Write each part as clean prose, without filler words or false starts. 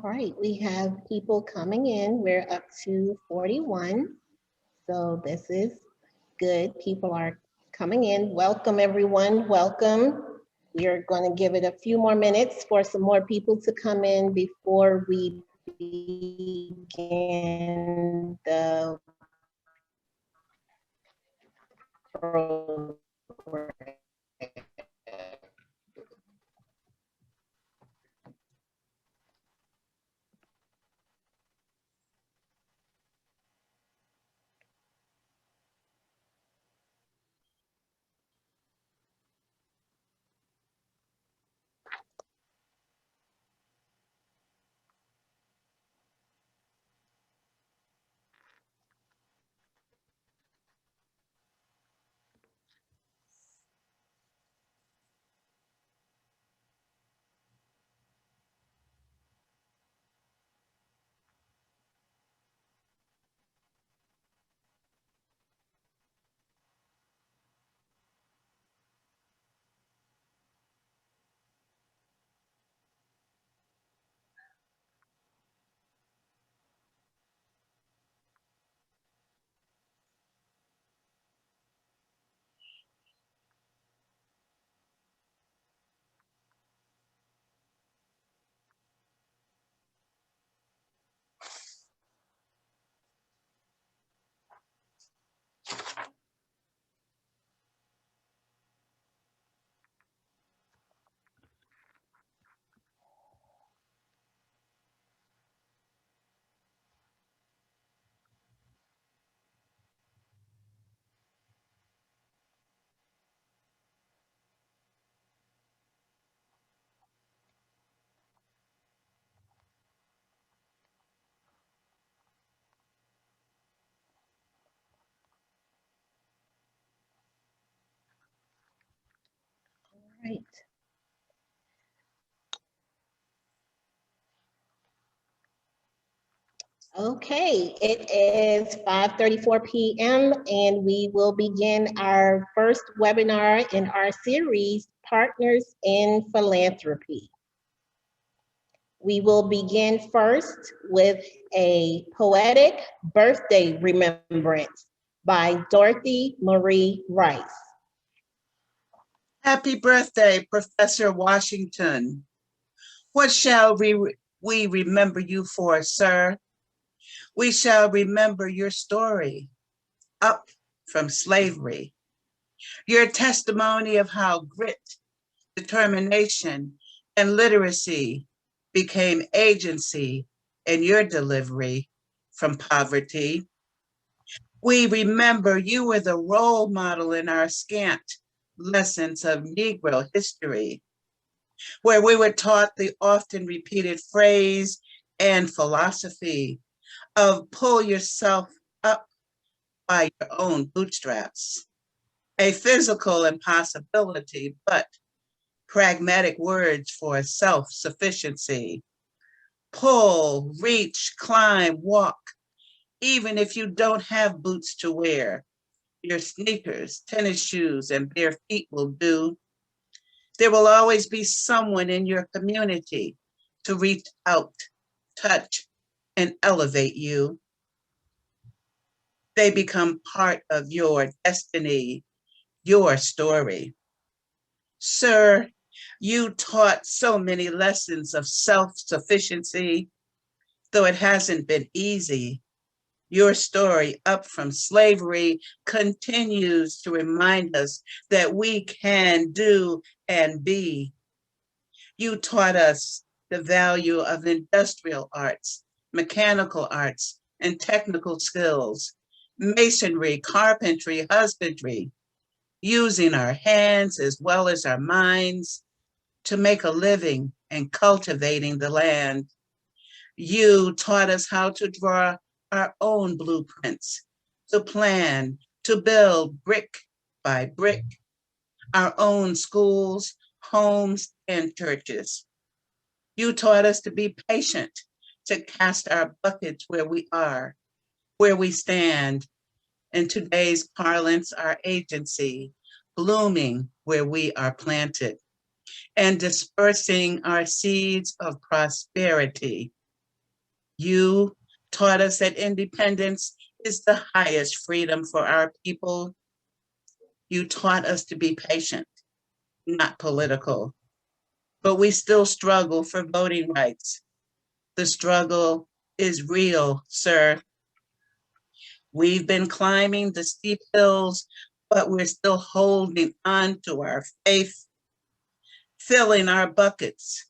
right, we have people coming in. We're up to 41. So this is good. People are coming in. Welcome, everyone. Welcome. We are going to give it a few more minutes for some more people to come in before we begin the program. Right. Okay, it is 5:34 p.m. and we will begin our first webinar in our series, Partners in Philanthropy. We will begin first with a poetic birthday remembrance by Dorothy Marie Rice. Happy birthday, Professor Washington. What shall we remember you for, sir? We shall remember your story, up from slavery, your testimony of how grit, determination, and literacy became agency in your delivery from poverty. We remember you were the role model in our scant lessons of Negro history, where we were taught the often repeated phrase and philosophy of pull yourself up by your own bootstraps. A physical impossibility, but pragmatic words for self-sufficiency. Pull, reach, climb, walk, even if you don't have boots to wear. Your sneakers, tennis shoes, and bare feet will do. There will always be someone in your community to reach out, touch, and elevate you. They become part of your destiny, your story. Sir, you taught so many lessons of self-sufficiency, though it hasn't been easy. Your story up from slavery continues to remind us that we can do and be. You taught us the value of industrial arts, mechanical arts, and technical skills, masonry, carpentry, husbandry, using our hands as well as our minds to make a living and cultivating the land. You taught us how to draw our own blueprints, to plan, to build brick by brick, our own schools, homes, and churches. You taught us to be patient, to cast our buckets where we are, where we stand. In today's parlance, our agency, blooming where we are planted, and dispersing our seeds of prosperity You taught us that independence is the highest freedom for our people. You taught us to be patient, not political, but we still struggle for voting rights. The struggle is real, sir. We've been climbing the steep hills, but we're still holding on to our faith, filling our buckets,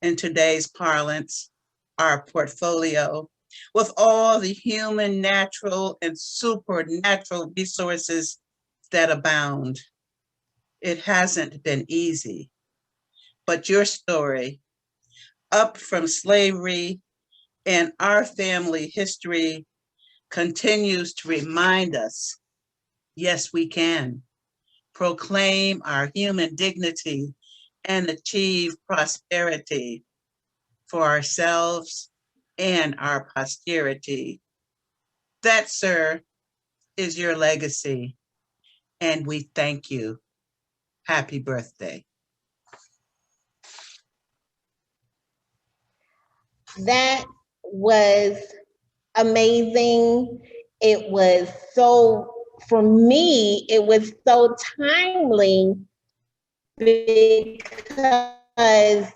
in today's parlance, our portfolio, with all the human, natural, and supernatural resources that abound. It hasn't been easy, but your story, up from slavery and our family history, continues to remind us, yes, we can proclaim our human dignity and achieve prosperity for ourselves and our posterity. That, sir, is your legacy, and we thank you. Happy birthday. That was amazing. It was so, for me, it was so timely because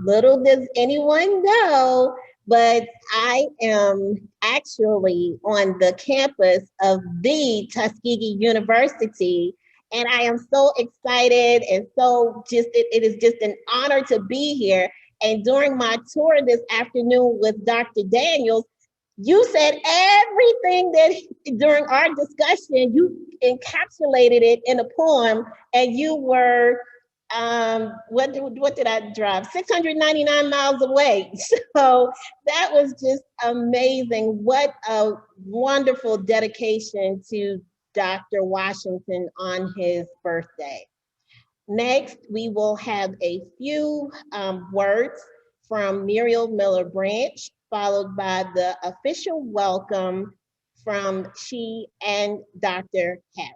little does anyone know, but I am actually on the campus of the Tuskegee University. And I am so excited and so just, it is just an honor to be here. And during my tour this afternoon with Dr. Daniels, you said everything that during our discussion, you encapsulated it in a poem, and you were, what did I drive? 699 miles away. So that was just amazing. What a wonderful dedication to Dr. Washington on his birthday. Next, we will have a few words from Muriel Miller Branch, followed by the official welcome from she and Dr. Harris.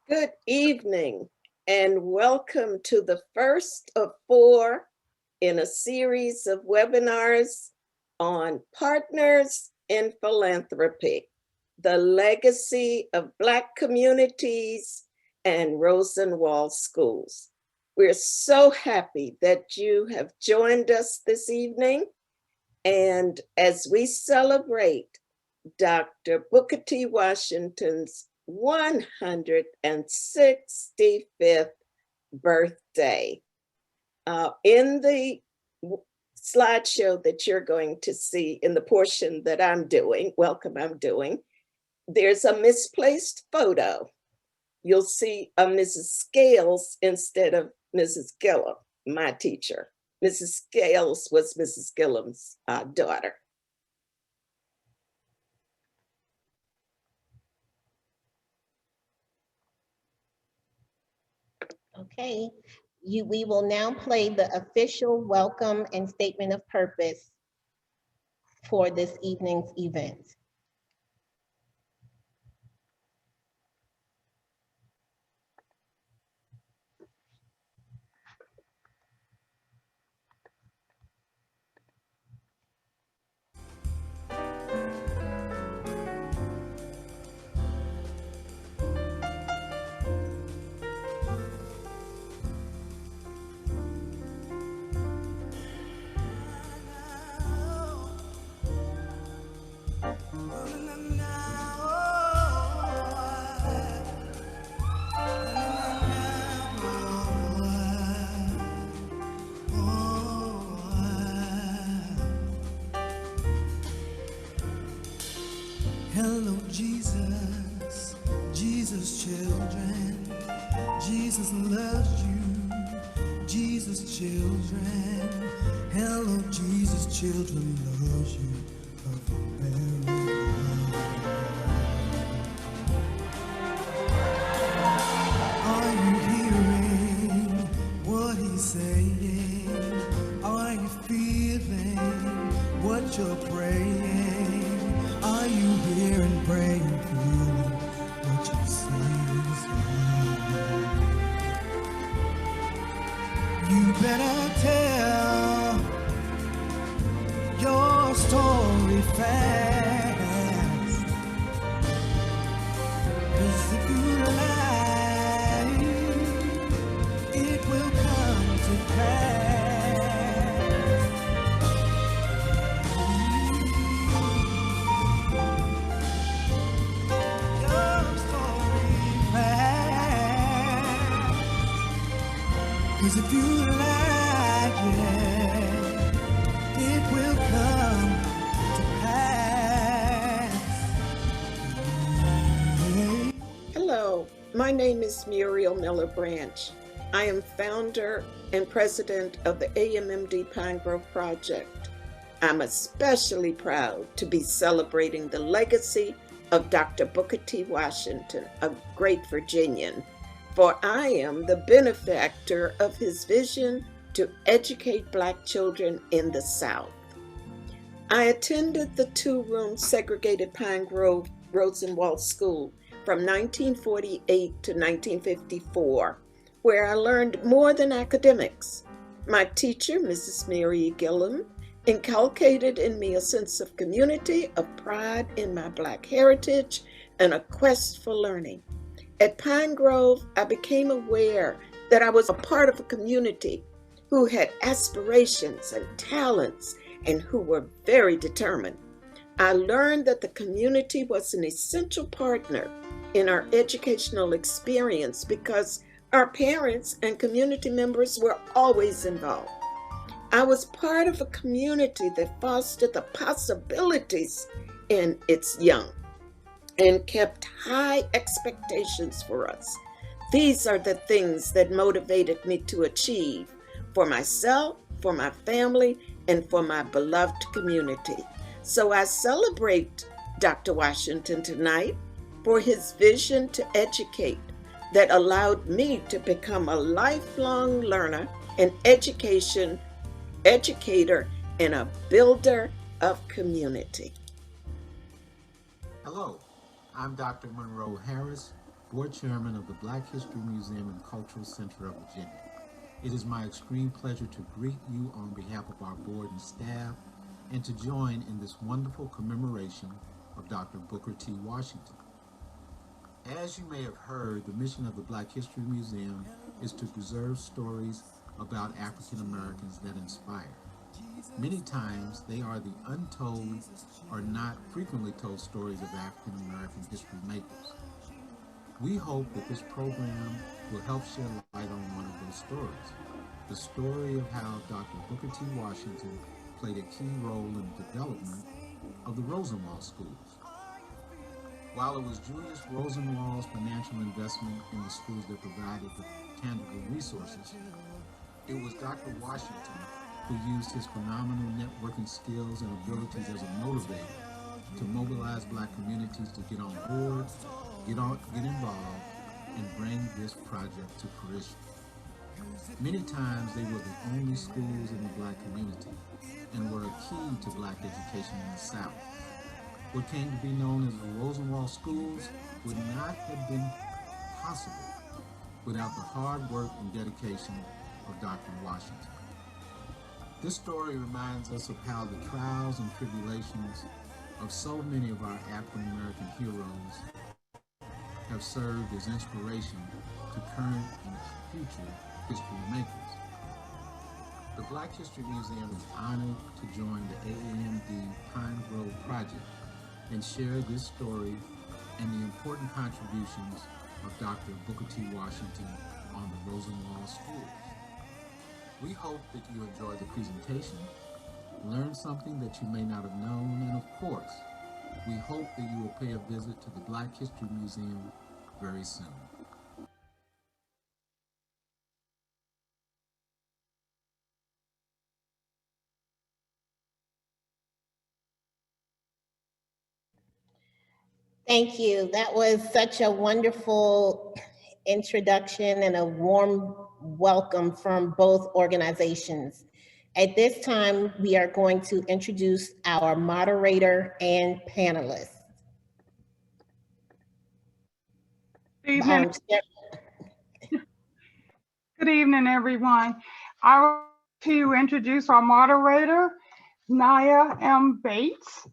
Good evening and welcome to the first of 4 in a series of webinars on partners in philanthropy, the legacy of Black communities and Rosenwald Schools. We're so happy that you have joined us this evening. And as we celebrate Dr. Booker T. Washington's 165th birthday. In the slideshow that you're going to see in the portion that I'm doing, there's a misplaced photo. You'll see a Mrs. Scales instead of Mrs. Gillum, my teacher. Mrs. Scales was Mrs. Gillum's daughter. Okay, we will now play the official welcome and statement of purpose for this evening's event. Hello, Jesus, Jesus children, Jesus loves you, Jesus children. Hello, Jesus children loves you of a very Are you hearing what he's saying? Are you feeling what you're praying? Are you hearing, praying, feeling what you see? You better tell your story fast. 'Cause if you lie, it will come to pass. Your story fast. 'Cause if you lie, yeah, it will come to pass. Hello, my name is Muriel Miller Branch. I am founder and president of the AMMD Pine Grove Project. I'm especially proud to be celebrating the legacy of Dr. Booker T. Washington, a great Virginian, for I am the benefactor of his vision to educate Black children in the South. I attended the two-room segregated Pine Grove Rosenwald School from 1948 to 1954, where I learned more than academics. My teacher, Mrs. Muriel Gillum, inculcated in me a sense of community, of pride in my Black heritage, and a quest for learning. At Pine Grove, I became aware that I was a part of a community who had aspirations and talents and who were very determined. I learned that the community was an essential partner in our educational experience because our parents and community members were always involved. I was part of a community that fostered the possibilities in its young and kept high expectations for us. These are the things that motivated me to achieve for myself, for my family, and for my beloved community. So I celebrate Dr. Washington tonight for his vision to educate that allowed me to become a lifelong learner, an educator, and a builder of community. Hello, I'm Dr. Monroe Harris, Board Chairman of the Black History Museum and Cultural Center of Virginia. It is my extreme pleasure to greet you on behalf of our board and staff and to join in this wonderful commemoration of Dr. Booker T. Washington. As you may have heard, the mission of the Black History Museum is to preserve stories about African Americans that inspire. Many times they are the untold or not frequently told stories of African American history makers. We hope that this program will help shed light on one of those stories, the story of how Dr. Booker T. Washington played a key role in the development of the Rosenwald Schools. While it was Julius Rosenwald's financial investment in the schools that provided the tangible resources, it was Dr. Washington who used his phenomenal networking skills and abilities as a motivator to mobilize Black communities to get on board, get involved, and bring this project to fruition. Many times they were the only schools in the Black community and were a key to Black education in the South. What came to be known as the Rosenwald Schools would not have been possible without the hard work and dedication of Dr. Washington. This story reminds us of how the trials and tribulations of so many of our African American heroes have served as inspiration to current and future history makers. The Black History Museum is honored to join the AMMD Pine Grove Project and share this story and the important contributions of Dr. Booker T. Washington on the Rosenwald Schools. We hope that you enjoy the presentation, learn something that you may not have known, and of course, we hope that you will pay a visit to the Black History Museum very soon. Thank you. That was such a wonderful introduction and a warm welcome from both organizations. At this time, we are going to introduce our moderator and panelists. Good evening. Good evening, everyone. I want to introduce our moderator, Naya M. Bates.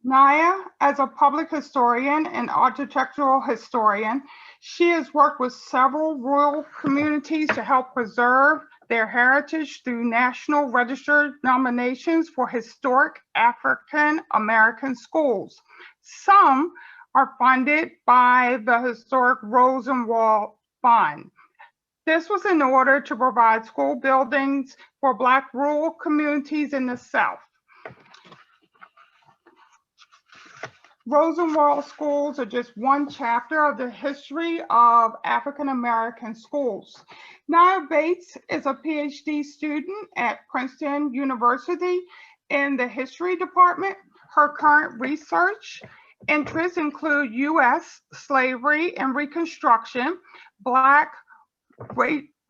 Naya, as a public historian and architectural historian, she has worked with several rural communities to help preserve their heritage through National Register nominations for historic African American schools. Some are funded by the historic Rosenwald Fund. This was in order to provide school buildings for Black rural communities in the South. Rosenwald Schools are just one chapter of the history of African American schools. Naya Bates is a PhD student at Princeton University in the history department. Her current research interests include U.S. slavery and Reconstruction, Black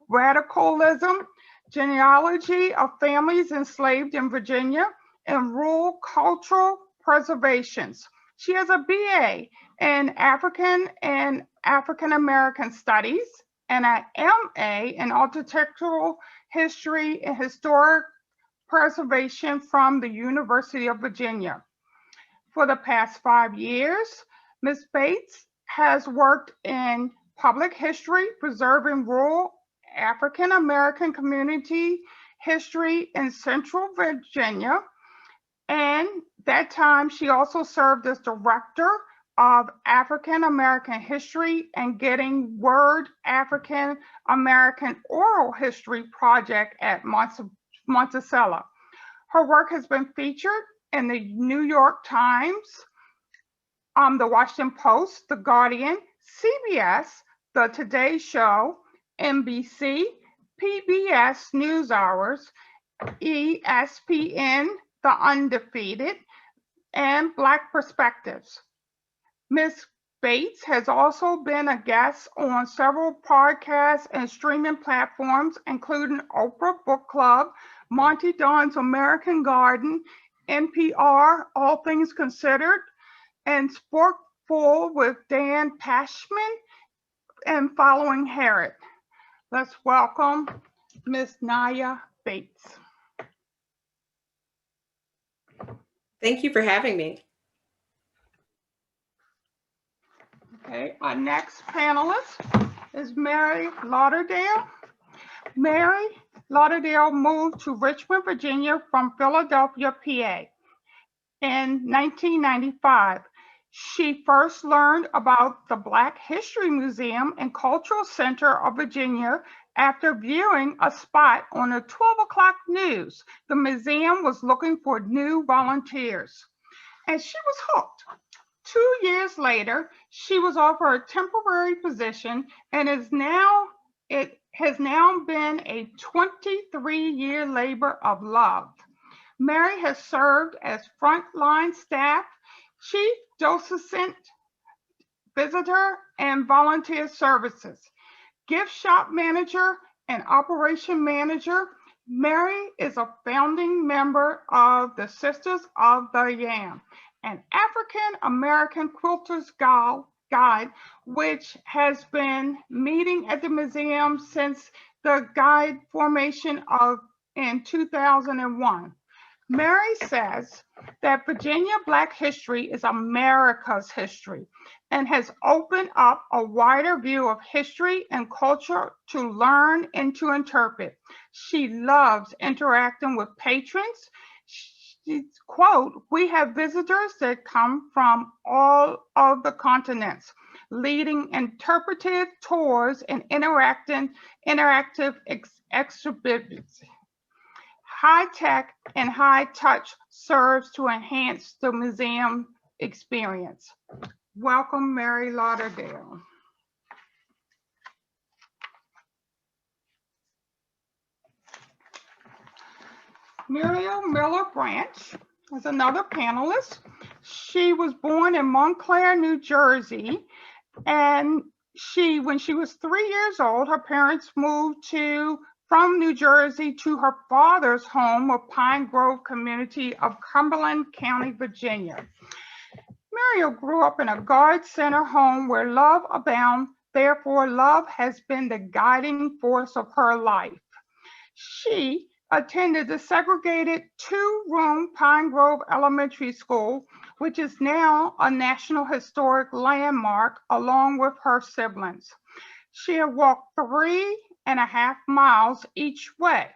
radicalism, genealogy of families enslaved in Virginia, and rural cultural preservations. She has a BA in African and African American Studies and an MA in Architectural History and Historic Preservation from the University of Virginia. For the past 5 years, Ms. Bates has worked in public history, preserving rural African American community history in Central Virginia. And that time, she also served as director of African American History and Getting Word African American Oral History Project at Monticello. Her work has been featured in the New York Times, the Washington Post, The Guardian, CBS, The Today Show, NBC, PBS NewsHours, ESPN, The Undefeated, and Black Perspectives. Ms. Bates has also been a guest on several podcasts and streaming platforms, including Oprah Book Club, Monty Don's American Garden, NPR, All Things Considered, and Sporkful with Dan Pashman and Following Herod. Let's welcome Ms. Naya Bates. Thank you for having me. Okay, our next panelist is Mary Lauderdale. Mary Lauderdale moved to Richmond, Virginia from Philadelphia, PA in 1995. She first learned about the Black History Museum and Cultural Center of Virginia after viewing a spot on the 12 o'clock news. The museum was looking for new volunteers, and she was hooked. 2 years later, she was offered a temporary position and it has now been a 23-year labor of love. Mary has served as frontline staff, chief docent, visitor, and volunteer services, gift shop manager, and operation manager. Mary is a founding member of the Sisters of the Yam, an African American quilters guide, which has been meeting at the museum since the guide formation in 2001. Mary says that Virginia Black history is America's history and has opened up a wider view of history and culture to learn and to interpret. She loves interacting with patrons. She's, quote, "We have visitors that come from all of the continents, leading interpretive tours and interactive exhibits. High tech and high touch serves to enhance the museum experience." Welcome, Mary Lauderdale. Muriel Miller Branch is another panelist. She was born in Montclair, New Jersey, and when she was 3 years old, her parents moved from New Jersey to her father's home of Pine Grove community of Cumberland County, Virginia. Muriel grew up in a God Center home where love abound. Therefore, love has been the guiding force of her life. She attended the segregated two-room Pine Grove Elementary School, which is now a National Historic Landmark, along with her siblings. She had walked 3.5 miles each way.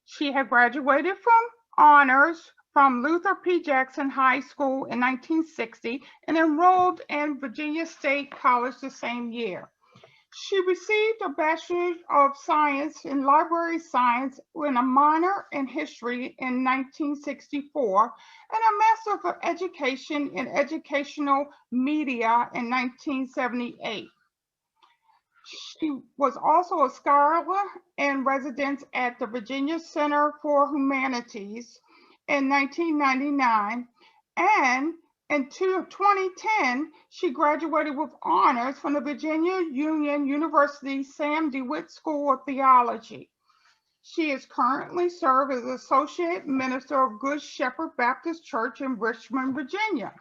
She had graduated from honors from Luther P. Jackson High School in 1960 and enrolled in Virginia State College the same year. She received a Bachelor of Science in Library Science and a minor in History in 1964 and a Master of Education in Educational Media in 1978. She was also a scholar in residence at the Virginia Center for Humanities in 1999, and in 2010, she graduated with honors from the Virginia Union University Sam DeWitt School of Theology. She is currently served as Associate Minister of Good Shepherd Baptist Church in Richmond, Virginia.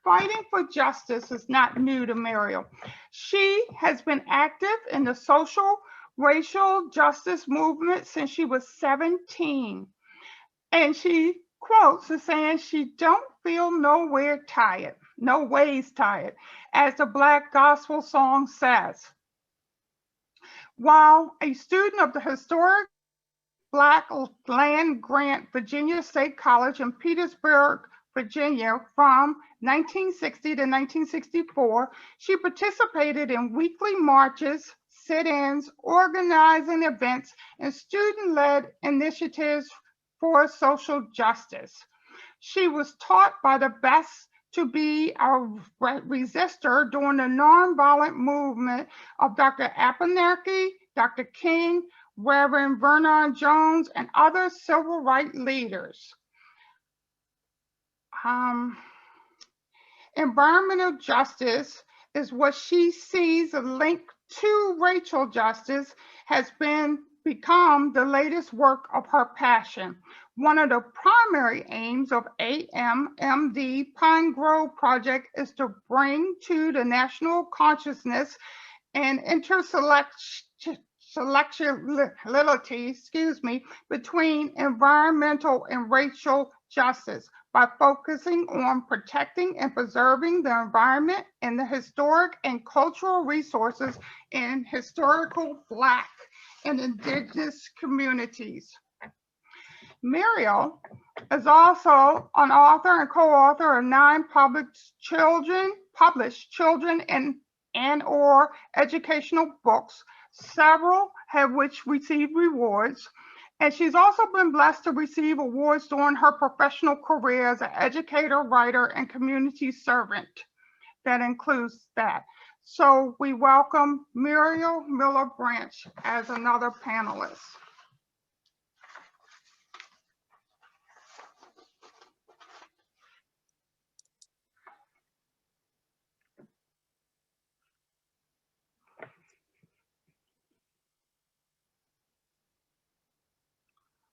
Fighting for justice is not new to Muriel. She has been active in the social, racial justice movement since she was 17. And she quotes as saying she don't feel no ways tired, as the Black gospel song says. While a student of the historic Black land grant Virginia State College in Petersburg, Virginia from 1960 to 1964, she participated in weekly marches, sit-ins, organizing events, and student-led initiatives for social justice. She was taught by the best to be a resistor during the nonviolent movement of Dr. Abernathy, Dr. King, Reverend Vernon Jones, and other civil rights leaders. Environmental justice is what she sees a link to racial justice has become the latest work of her passion. One of the primary aims of AMMD Pine Grove Project is to bring to the national consciousness and intersectionality, between environmental and racial justice by focusing on protecting and preserving the environment and the historic and cultural resources in historical Black and Indigenous communities. Muriel is also an author and co-author of 9 published children and or educational books, several have which received rewards. And she's also been blessed to receive awards during her professional career as an educator, writer, and community servant. That includes that. So we welcome Muriel Miller Branch as another panelist.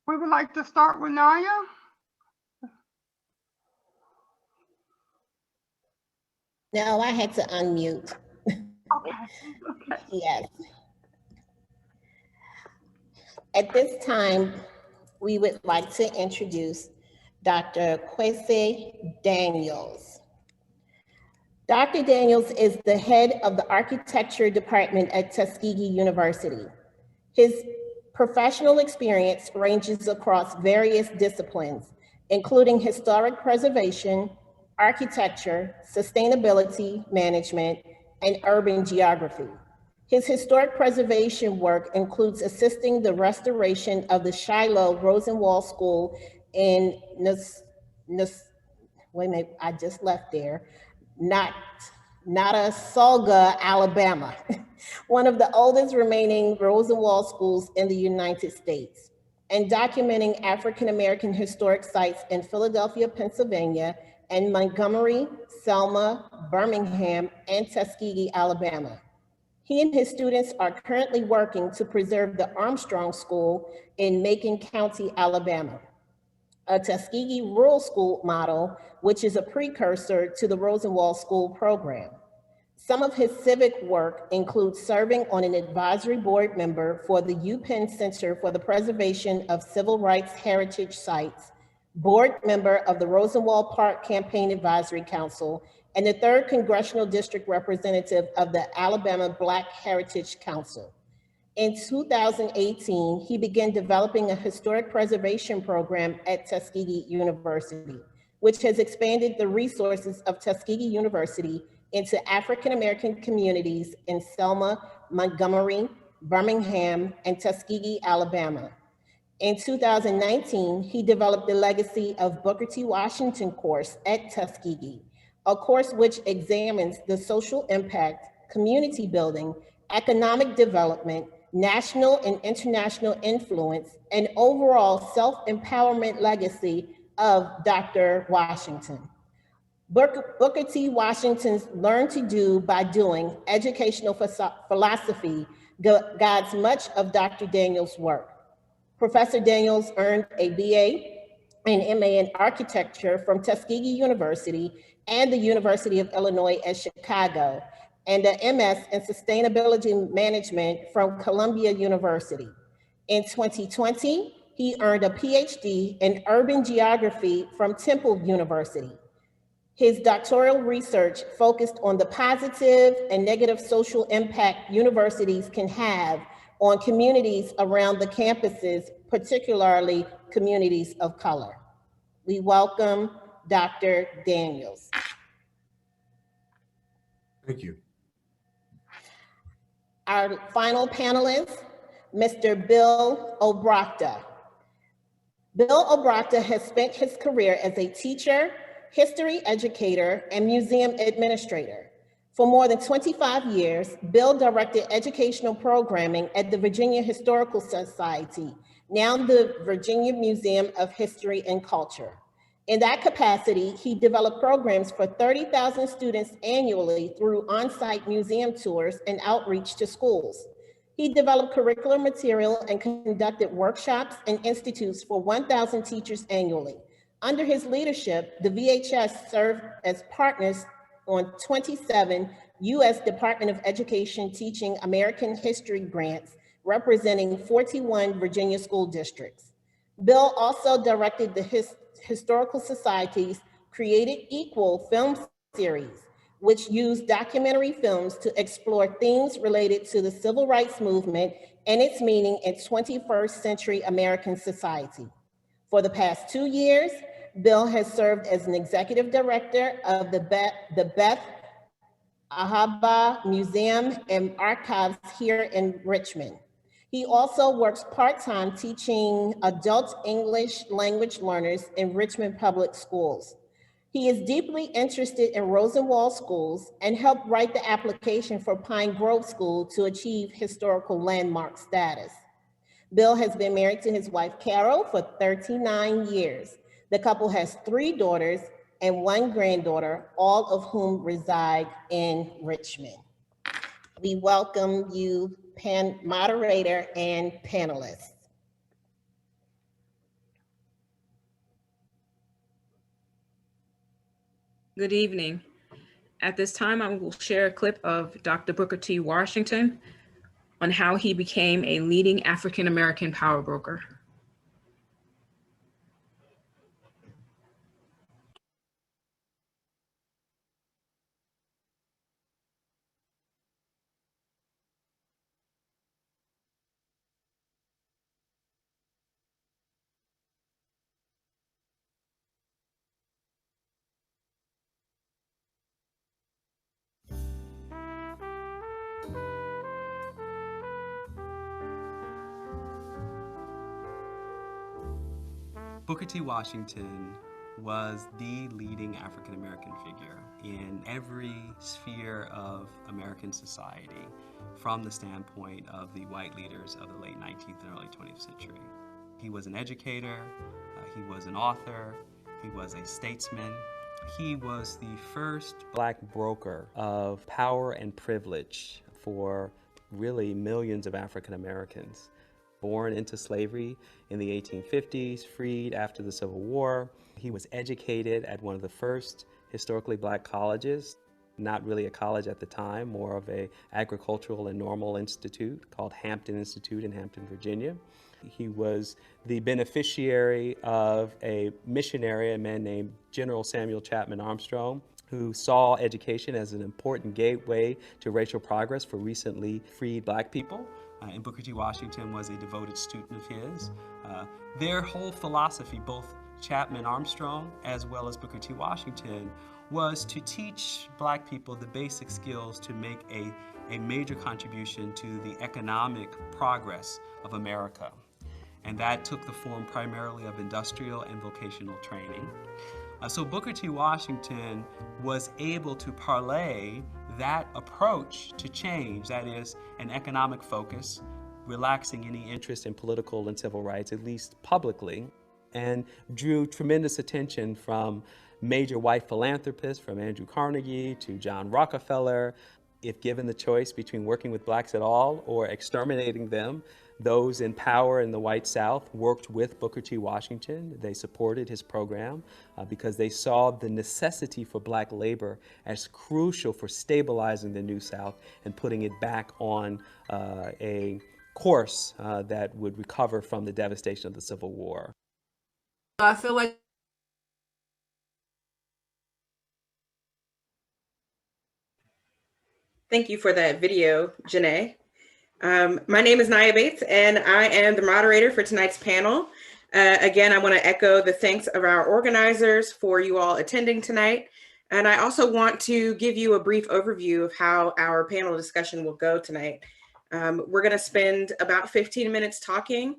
We would like to start with Naya. No, I had to unmute. Okay. Yes. At this time, we would like to introduce Dr. Kwesi Daniels. Dr. Daniels is the head of the architecture department at Tuskegee University. His professional experience ranges across various disciplines, including historic preservation, architecture, sustainability management, and urban geography. His historic preservation work includes assisting the restoration of the Shiloh Rosenwald School in Nottasulga, Alabama, one of the oldest remaining Rosenwald schools in the United States, and documenting African-American historic sites in Philadelphia, Pennsylvania, and Montgomery, Selma, Birmingham, and Tuskegee, Alabama. He and his students are currently working to preserve the Armstrong School in Macon County, Alabama, a Tuskegee rural school model, which is a precursor to the Rosenwald School program. Some of his civic work includes serving on an advisory board member for the UPenn Center for the Preservation of Civil Rights Heritage Sites, board member of the Rosenwald Park Campaign Advisory Council, and the 3rd Congressional District Representative of the Alabama Black Heritage Council. In 2018, he began developing a historic preservation program at Tuskegee University, which has expanded the resources of Tuskegee University into African-American communities in Selma, Montgomery, Birmingham, and Tuskegee, Alabama. In 2019, he developed the Legacy of Booker T. Washington course at Tuskegee, a course which examines the social impact, community building, economic development, national and international influence, and overall self-empowerment legacy of Dr. Washington. Booker T. Washington's Learn to Do by Doing educational philosophy guides much of Dr. Daniels' work. Professor Daniels earned a BA and MA in architecture from Tuskegee University and the University of Illinois at Chicago, and an MS in sustainability management from Columbia University. In 2020, he earned a PhD in urban geography from Temple University. His doctoral research focused on the positive and negative social impact universities can have on communities around the campuses, particularly communities of color. We welcome Dr. Daniels. Thank you. Our final panelist, Mr. Bill Obrochta. Bill Obrochta has spent his career as a teacher, history educator, and museum administrator. For more than 25 years, Bill directed educational programming at the Virginia Historical Society, now the Virginia Museum of History and Culture. In that capacity, he developed programs for 30,000 students annually through on-site museum tours and outreach to schools. He developed curricular material and conducted workshops and institutes for 1,000 teachers annually. Under his leadership, the VHS served as partners on 27 U.S. Department of Education Teaching American History grants, representing 41 Virginia school districts. Bill also directed the Historical Society's Created Equal film series, which used documentary films to explore themes related to the civil rights movement and its meaning in 21st century American society. For the past 2 years, Bill has served as an executive director of the Beth Ahabah Museum and Archives here in Richmond. He also works part-time teaching adult English language learners in Richmond Public Schools. He is deeply interested in Rosenwald Schools and helped write the application for Pine Grove School to achieve historical landmark status. Bill has been married to his wife, Carol, for 39 years. The couple has 3 daughters and 1 granddaughter, all of whom reside in Richmond. We welcome you, moderator and panelists. Good evening. At this time, I will share a clip of Dr. Booker T. Washington on how he became a leading African-American power broker. Booker T. Washington was the leading African-American figure in every sphere of American society from the standpoint of the white leaders of the late 19th and early 20th century. He was an educator, he was an author, he was a statesman. He was the first black broker of power and privilege for really millions of African Americans. Born into slavery in the 1850s, freed after the Civil War. He was educated at one of the first historically black colleges. not really a college at the time, more of a agricultural and normal institute called Hampton Institute in Hampton, Virginia. He was the beneficiary of a missionary, a man named General Samuel Chapman Armstrong, who saw education as an important gateway to racial progress for recently freed Black people. And Booker T. Washington was a devoted student of his. Their whole philosophy, both Chapman Armstrong as well as Booker T. Washington, was to teach Black people the basic skills to make a major contribution to the economic progress of America. And that took the form primarily of industrial and vocational training. So Booker T. Washington was able to parlay that approach to change, that is, an economic focus, relaxing any interest in political and civil rights, at least publicly, and drew tremendous attention from major white philanthropists, from Andrew Carnegie to John Rockefeller. If given the choice between working with Blacks at all or exterminating them, those in power in the white South worked with Booker T. Washington. They supported his program because they saw the necessity for Black labor as crucial for stabilizing the New South and putting it back on a course that would recover from the devastation of the Civil War. I feel like Thank you for that video, Janae. My name is Nia Bates, and I am the moderator for tonight's panel. Again, I want to echo the thanks of our organizers for you all attending tonight. And I also want to give you a brief overview of how our panel discussion will go tonight. We're going to spend about 15 minutes talking,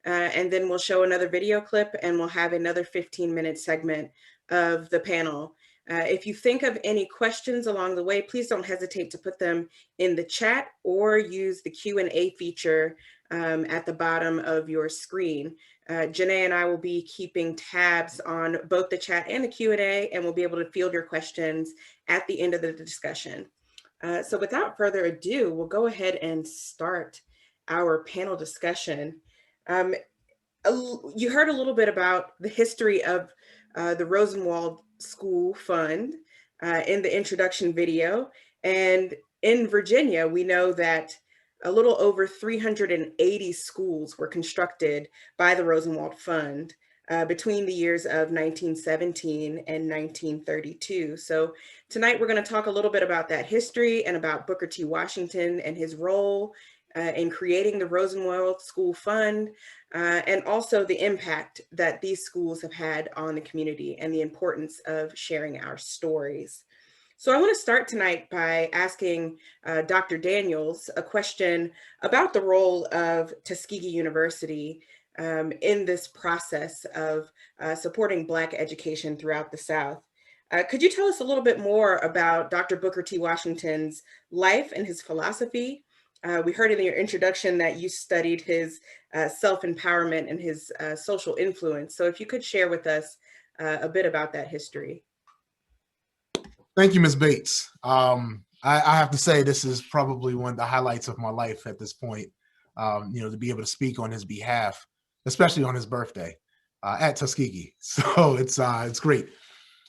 and then we'll show another video clip, and we'll have another 15-minute segment of the panel. If you think of any questions along the way, please don't hesitate to put them in the chat or use the Q&A feature at the bottom of your screen. Janae and I will be keeping tabs on both the chat and the Q&A, and we'll be able to field your questions at the end of the discussion. So without further ado, we'll go ahead and start our panel discussion. You heard a little bit about the history of the Rosenwald School Fund in the introduction video. And in Virginia, we know that a little over 380 schools were constructed by the Rosenwald Fund between the years of 1917 and 1932. So tonight we're going to talk a little bit about that history and about Booker T. Washington and his role in creating the Rosenwald School Fund, and also the impact that these schools have had on the community and the importance of sharing our stories. So I want to start tonight by asking Dr. Daniels a question about the role of Tuskegee University in this process of supporting Black education throughout the South. Could you tell us a little bit more about Dr. Booker T. Washington's life and his philosophy? We heard in your introduction that you studied his self-empowerment and his social influence. So if you could share with us a bit about that history. Thank you, Ms. Bates. I have to say this is probably one of the highlights of my life at this point, to be able to speak on his behalf, especially on his birthday at Tuskegee. So it's great.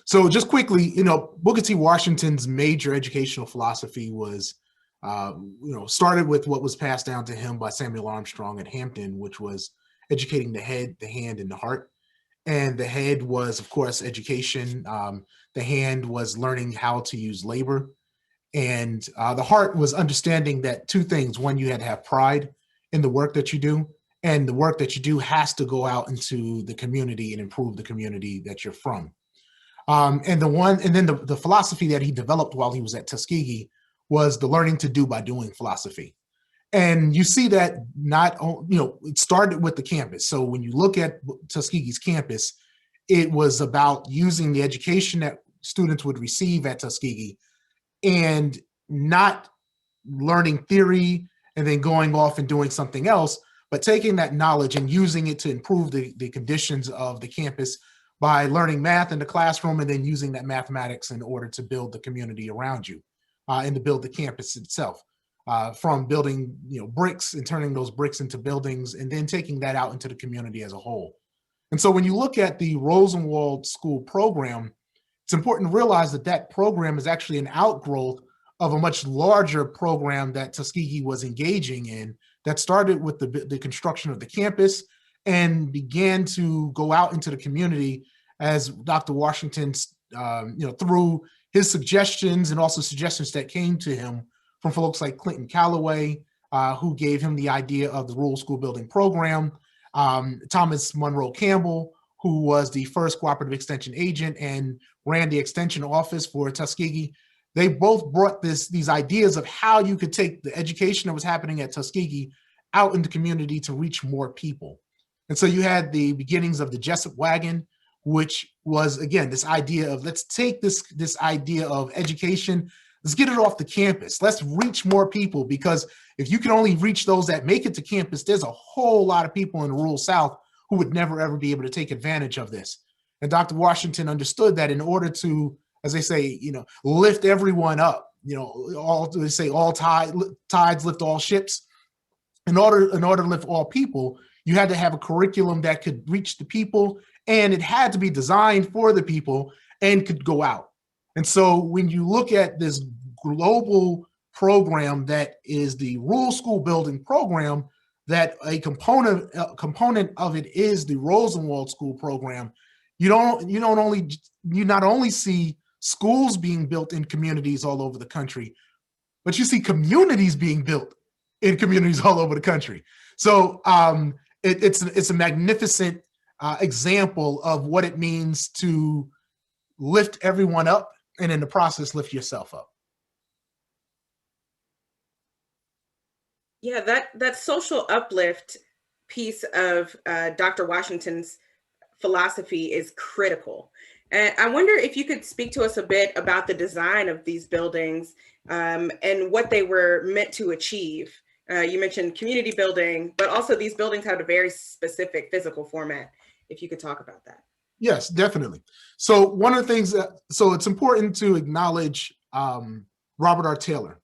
So just quickly, Booker T. Washington's major educational philosophy was started with what was passed down to him by Samuel Armstrong at Hampton, which was educating the head, the hand, and the heart. And the head was, of course, education. The hand was learning how to use labor. And the heart was understanding that two things. One, you had to have pride in the work that you do. And the work that you do has to go out into the community and improve the community that you're from. And then the philosophy that he developed while he was at Tuskegee was the learning to do by doing philosophy. And you see that it started with the campus. So when you look at Tuskegee's campus, it was about using the education that students would receive at Tuskegee and not learning theory and then going off and doing something else, but taking that knowledge and using it to improve the conditions of the campus by learning math in the classroom and then using that mathematics in order to build the community around you and to build the campus itself. From building bricks and turning those bricks into buildings and then taking that out into the community as a whole. And so when you look at the Rosenwald School program, it's important to realize that that program is actually an outgrowth of a much larger program that Tuskegee was engaging in that started with the construction of the campus and began to go out into the community as Dr. Washington, through his suggestions and also suggestions that came to him from folks like Clinton Calloway, who gave him the idea of the rural school building program, Thomas Monroe Campbell, who was the first cooperative extension agent and ran the extension office for Tuskegee. They both brought these ideas of how you could take the education that was happening at Tuskegee out in the community to reach more people. And so you had the beginnings of the Jessup Wagon, which was, again, this idea of let's take this idea of education, let's get it off the campus. Let's reach more people, because if you can only reach those that make it to campus, there's a whole lot of people in the rural South who would never, ever be able to take advantage of this. And Dr. Washington understood that in order to, as they say, lift everyone up, all tides lift all ships. In order to lift all people, you had to have a curriculum that could reach the people, and it had to be designed for the people and could go out. And so when you look at this global program that is the rural school building program, that a component of it is the Rosenwald School program, you not only see schools being built in communities all over the country, but you see communities being built in communities all over the country. So it's a magnificent example of what it means to lift everyone up and in the process lift yourself up. Yeah, that social uplift piece of Dr. Washington's philosophy is critical. And I wonder if you could speak to us a bit about the design of these buildings and what they were meant to achieve. You mentioned community building, but also these buildings have a very specific physical format. If you could talk about that. Yes, definitely. So one of the things so it's important to acknowledge Robert R. Taylor.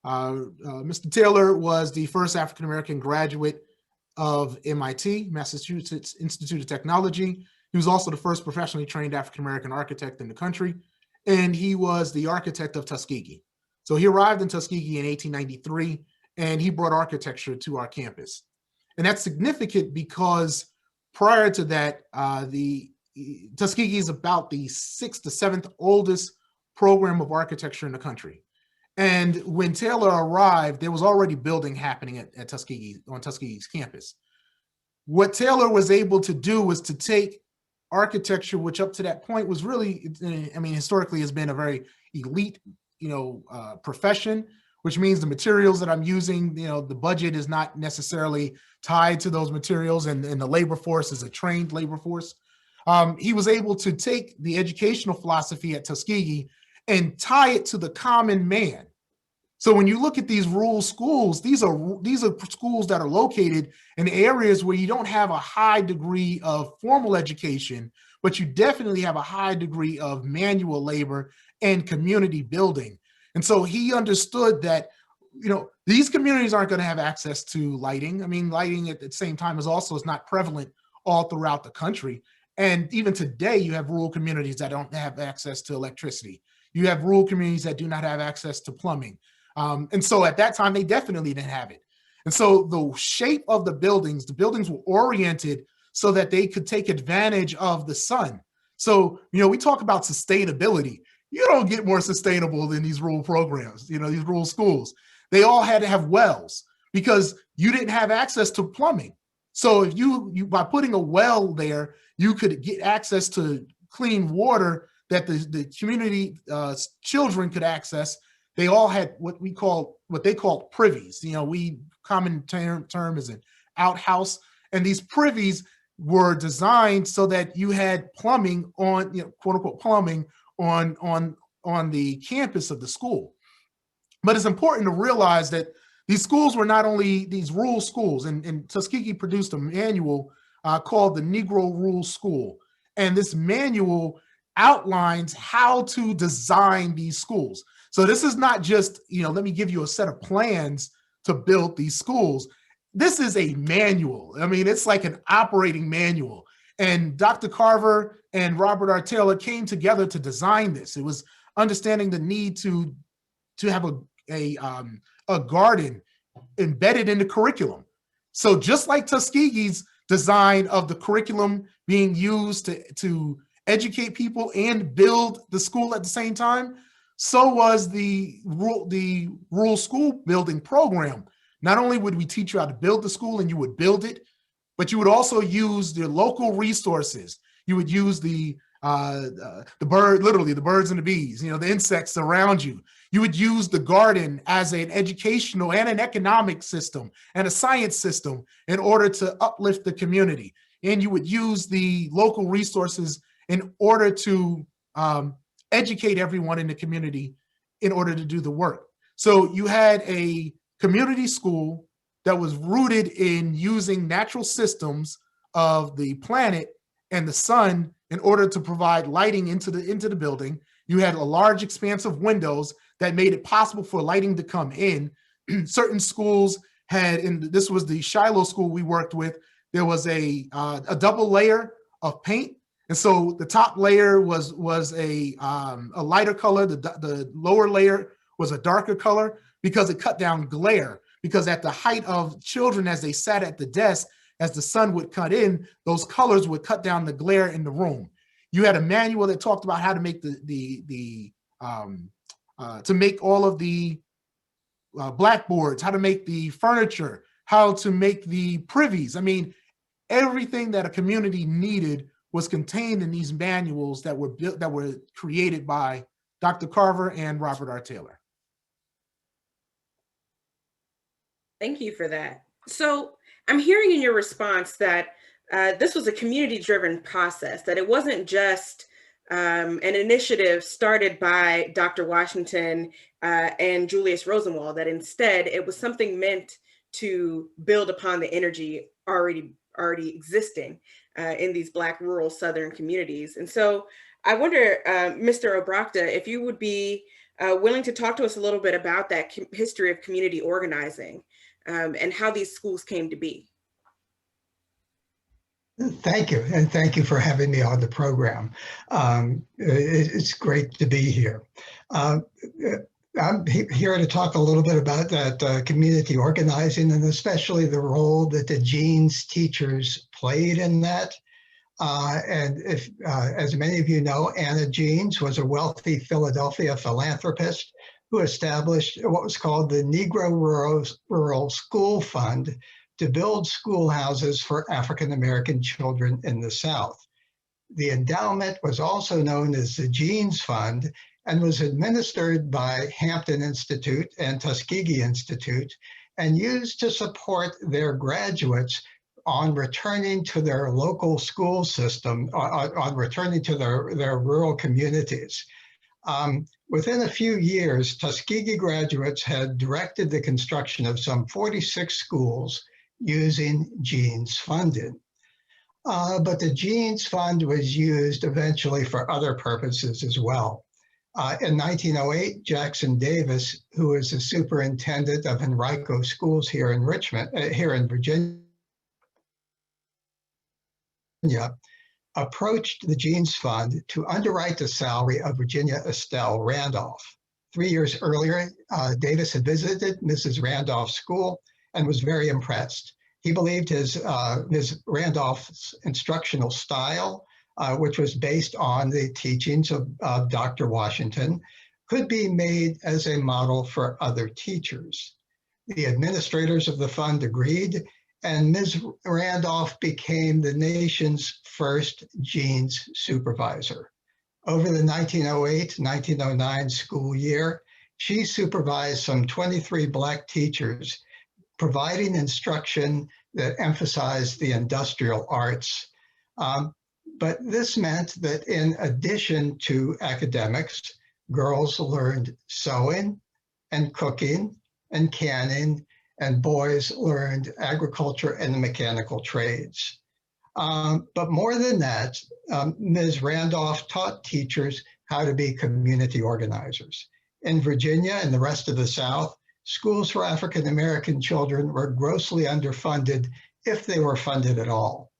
Mr. Taylor was the first African-American graduate of MIT, Massachusetts Institute of Technology. He was also the first professionally trained African-American architect in the country, and he was the architect of Tuskegee. So he arrived in Tuskegee in 1893, and he brought architecture to our campus. And that's significant because prior to that, Tuskegee is about the 6th to 7th oldest program of architecture in the country. And when Taylor arrived, there was already building happening at Tuskegee, on Tuskegee's campus. What Taylor was able to do was to take architecture, which up to that point was really, historically has been a very elite, profession, which means the materials that I'm using, the budget is not necessarily tied to those materials, and the labor force is a trained labor force. He was able to take the educational philosophy at Tuskegee and tie it to the common man. So when you look at these rural schools, these are schools that are located in areas where you don't have a high degree of formal education, but you definitely have a high degree of manual labor and community building. And so he understood that, these communities aren't going to have access to lighting. Lighting at the same time is not prevalent all throughout the country. And even today, you have rural communities that don't have access to electricity. You have rural communities that do not have access to plumbing. And so at that time, they definitely didn't have it. And so the shape of the buildings were oriented so that they could take advantage of the sun. So, we talk about sustainability. You don't get more sustainable than these rural programs, these rural schools. They all had to have wells because you didn't have access to plumbing. So if you by putting a well there, you could get access to clean water that the community children could access. They all had what they called privies. Common term is an outhouse, and these privies were designed so that you had plumbing on, quote unquote plumbing on the campus of the school. But it's important to realize that these schools were not only these rural schools, and Tuskegee produced a manual called the Negro Rural School. And this manual outlines how to design these schools. So this is not just, let me give you a set of plans to build these schools. This is a manual. It's like an operating manual. And Dr. Carver and Robert R. Taylor came together to design this. It was understanding the need to have a garden embedded in the curriculum. So just like Tuskegee's design of the curriculum being used to educate people and build the school at the same time, so was the rural school building program. Not only would we teach you how to build the school and you would build it, but you would also use the local resources. You would use the bird, literally the birds and the bees, the insects around you. You would use the garden as an educational and an economic system and a science system in order to uplift the community. And you would use the local resources in order to educate everyone in the community in order to do the work. So you had a community school that was rooted in using natural systems of the planet and the sun in order to provide lighting into the building. You had a large expanse of windows that made it possible for lighting to come in. Certain schools had, and this was the Shiloh school we worked with, there was a double layer of paint. And so the top layer was a lighter color, the lower layer was a darker color, because it cut down glare. Because at the height of children, as they sat at the desk, as the sun would cut in, those colors would cut down the glare in the room. You had a manual that talked about how to make to make all of the blackboards, how to make the furniture, how to make the privies. I mean, everything that a community needed was contained in these manuals that were created by Dr. Carver and Robert R. Taylor. Thank you for that. So I'm hearing in your response that this was a community-driven process, that it wasn't just an initiative started by Dr. Washington and Julius Rosenwald, that instead it was something meant to build upon the energy already existing in these Black rural Southern communities. And so I wonder, Mr. Obrochta, if you would be willing to talk to us a little bit about that history of community organizing and how these schools came to be. Thank you, and thank you for having me on the program. It's great to be here. I'm here to talk a little bit about that community organizing, and especially the role that the Jeans teachers played in that. And if, as many of you know, Anna Jeans was a wealthy Philadelphia philanthropist who established what was called the Negro Rural School Fund to build schoolhouses for African-American children in the South. The endowment was also known as the Jeans Fund and was administered by Hampton Institute and Tuskegee Institute and used to support their graduates on returning to their local school system, on returning to their rural communities. Within a few years, Tuskegee graduates had directed the construction of some 46 schools using Jeans funding. But the Jeans Fund was used eventually for other purposes as well. In 1908, Jackson Davis, who was the superintendent of Henrico Schools here in Virginia, approached the Jeans Fund to underwrite the salary of Virginia Estelle Randolph. 3 years earlier, Davis had visited Mrs. Randolph's school and was very impressed. He believed Ms. Randolph's instructional style, which was based on the teachings of Dr. Washington, could be made as a model for other teachers. The administrators of the fund agreed, and Ms. Randolph became the nation's first Jeans supervisor. Over the 1908-1909 school year, she supervised some 23 Black teachers, providing instruction that emphasized the industrial arts. But this meant that in addition to academics, girls learned sewing and cooking and canning, and boys learned agriculture and the mechanical trades. But more than that, Ms. Randolph taught teachers how to be community organizers. In Virginia and the rest of the South, schools for African-American children were grossly underfunded, if they were funded at all.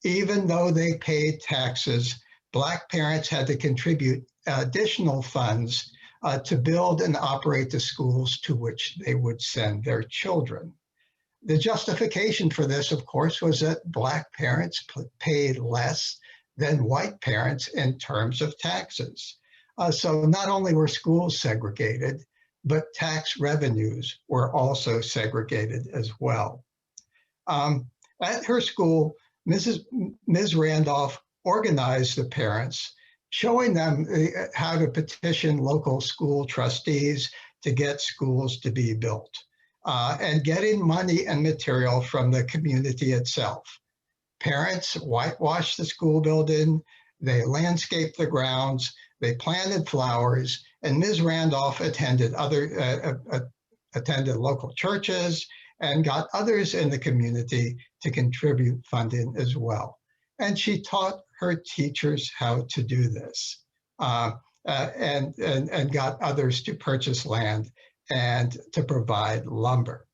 even though they paid taxes, Black parents had to contribute additional funds to build and operate the schools to which they would send their children. The justification for this, of course, was that Black parents paid less than white parents in terms of taxes. So not only were schools segregated, but tax revenues were also segregated as well. At her school, Ms. Randolph organized the parents, showing them how to petition local school trustees to get schools to be built, and getting money and material from the community itself. Parents whitewashed the school building, they landscaped the grounds, they planted flowers, and Ms. Randolph attended local churches and got others in the community to contribute funding as well. And she taught her teachers how to do this, and got others to purchase land and to provide lumber.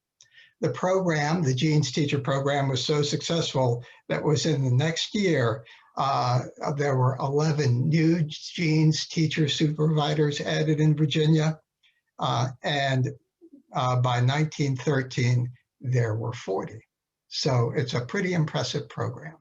The program, the Jeans Teacher Program, was so successful that within the next year, there were 11 new Jeans teacher supervisors added in Virginia, and by 1913, there were 40. So it's a pretty impressive program.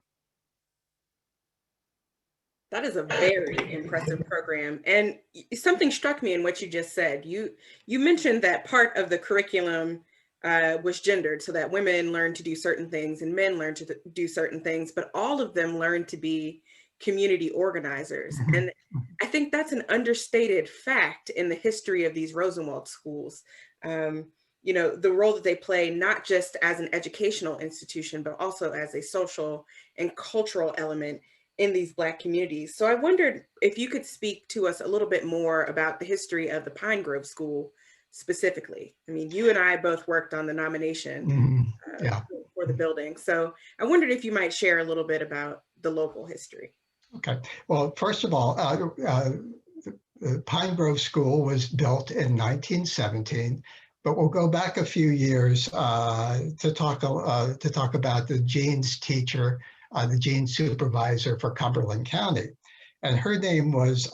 That is a very impressive program. And something struck me in what you just said. You mentioned that part of the curriculum was gendered, so that women learned to do certain things and men learned to do certain things, but all of them learned to be community organizers. And I think that's an understated fact in the history of these Rosenwald schools. You know, the role that they play, not just as an educational institution, but also as a social and cultural element in these Black communities. So I wondered if you could speak to us a little bit more about the history of the Pine Grove School specifically. I mean, you and I both worked on the nomination for the building. So I wondered if you might share a little bit about the local history. Okay. Well, first of all, the Pine Grove School was built in 1917, but we'll go back a few years to talk about the Jeans teacher, the Jeans supervisor for Cumberland County. And her name was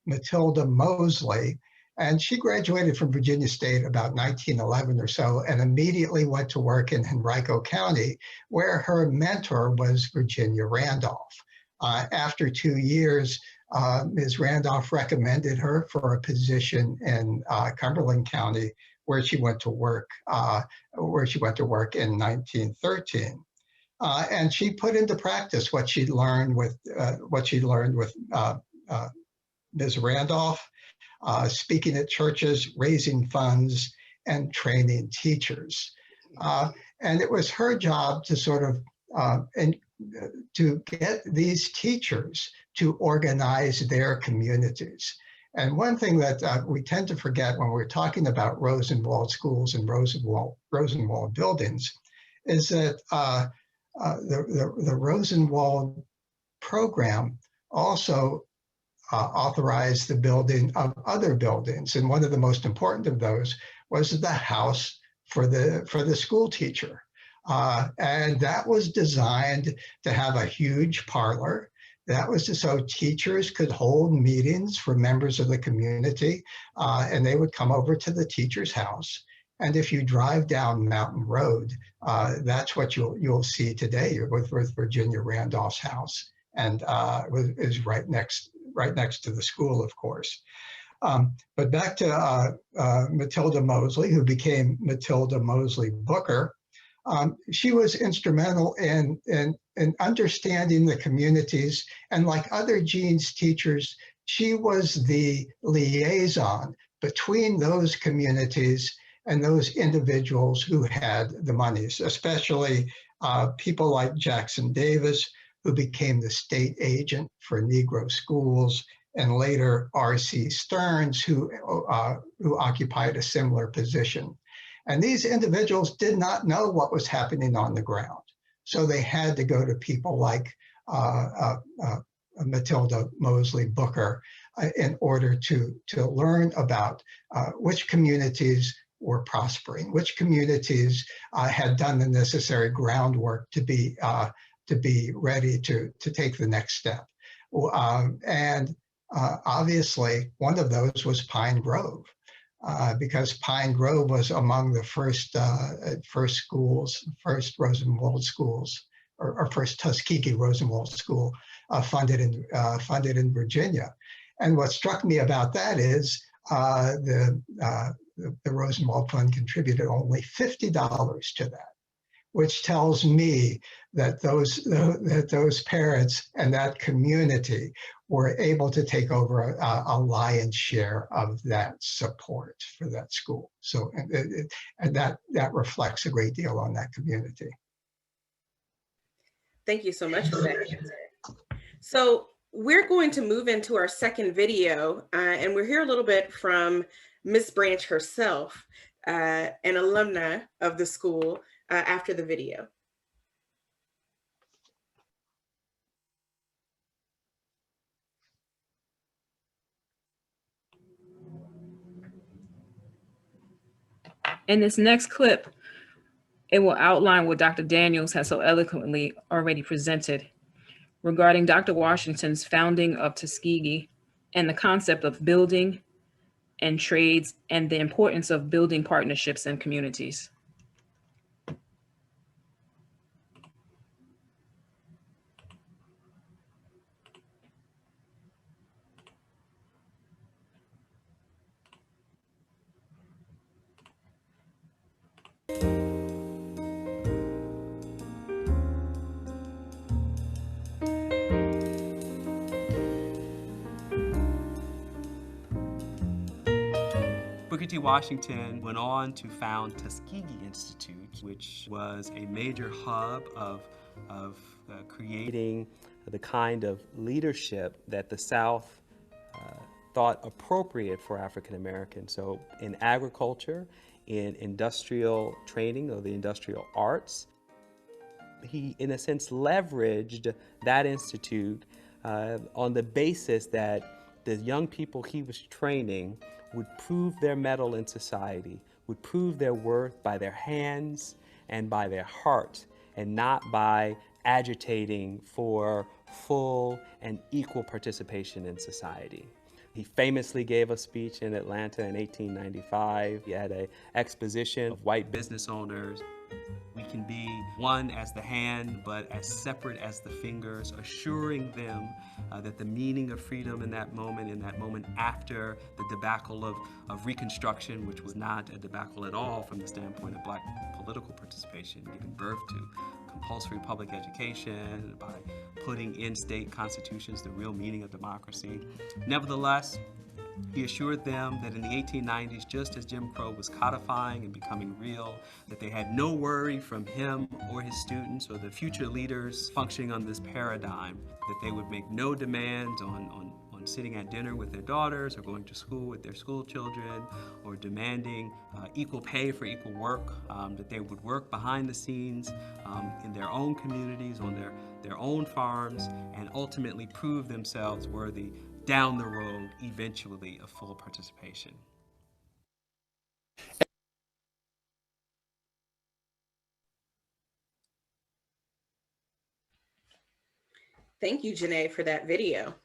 Matilda Mosley. And she graduated from Virginia State about 1911 or so, and immediately went to work in Henrico County, where her mentor was Virginia Randolph. After 2 years, Ms. Randolph recommended her for a position in Cumberland County, where she went to work. In 1913, and she put into practice what she'd learned with Ms. Randolph, speaking at churches, raising funds, and training teachers. And it was her job to sort of to get these teachers to organize their communities. And one thing that we tend to forget when we're talking about Rosenwald schools and Rosenwald buildings is that the Rosenwald program also authorized the building of other buildings. And one of the most important of those was the house for the school teacher. And that was designed to have a huge parlor. That was so teachers could hold meetings for members of the community, and they would come over to the teacher's house. And if you drive down Mountain Road, that's what you'll see today with Virginia Randolph's house, and is right next to the school, of course. But back to Matilda Mosley, who became Matilda Mosley Booker. She was instrumental in understanding the communities, and like other Jeans teachers, she was the liaison between those communities and those individuals who had the monies, especially people like Jackson Davis, who became the state agent for Negro schools, and later R.C. Stearns, who occupied a similar position. And these individuals did not know what was happening on the ground. So they had to go to people like Matilda Mosley Booker in order to learn about which communities were prospering, which communities had done the necessary groundwork to be to be ready to take the next step. Obviously, one of those was Pine Grove, because Pine Grove was among the first schools, first Rosenwald schools, or first Tuskegee Rosenwald school funded in Virginia. And what struck me about that is the Rosenwald Fund contributed only $50 to that, which tells me that those parents and that community were able to take over a lion's share of that support for that school. So, and that reflects a great deal on that community. Thank you so much for that. So we're going to move into our second video, and we'll hear a little bit from Ms. Branch herself, an alumna of the school, after the video. In this next clip, it will outline what Dr. Daniels has so eloquently already presented regarding Dr. Washington's founding of Tuskegee and the concept of building and trades and the importance of building partnerships and communities. Booker T. Washington went on to found Tuskegee Institute, which was a major hub of creating the kind of leadership that the South thought appropriate for African Americans. So in agriculture, in industrial training or the industrial arts, he, in a sense, leveraged that institute on the basis that the young people he was training would prove their mettle in society, would prove their worth by their hands and by their heart, and not by agitating for full and equal participation in society. He famously gave a speech in Atlanta in 1895. He had an exposition of white business owners. We can be one as the hand, but as separate as the fingers, assuring them that the meaning of freedom in that moment after the debacle of Reconstruction, which was not a debacle at all from the standpoint of Black political participation, giving birth to compulsory public education, by putting in state constitutions the real meaning of democracy. Nevertheless, he assured them that in the 1890s, just as Jim Crow was codifying and becoming real, that they had no worry from him or his students or the future leaders functioning on this paradigm, that they would make no demands on sitting at dinner with their daughters or going to school with their school children or demanding equal pay for equal work, that they would work behind the scenes in their own communities, on their own farms, and ultimately prove themselves worthy down the road, eventually, of full participation. Thank you, Janae, for that video.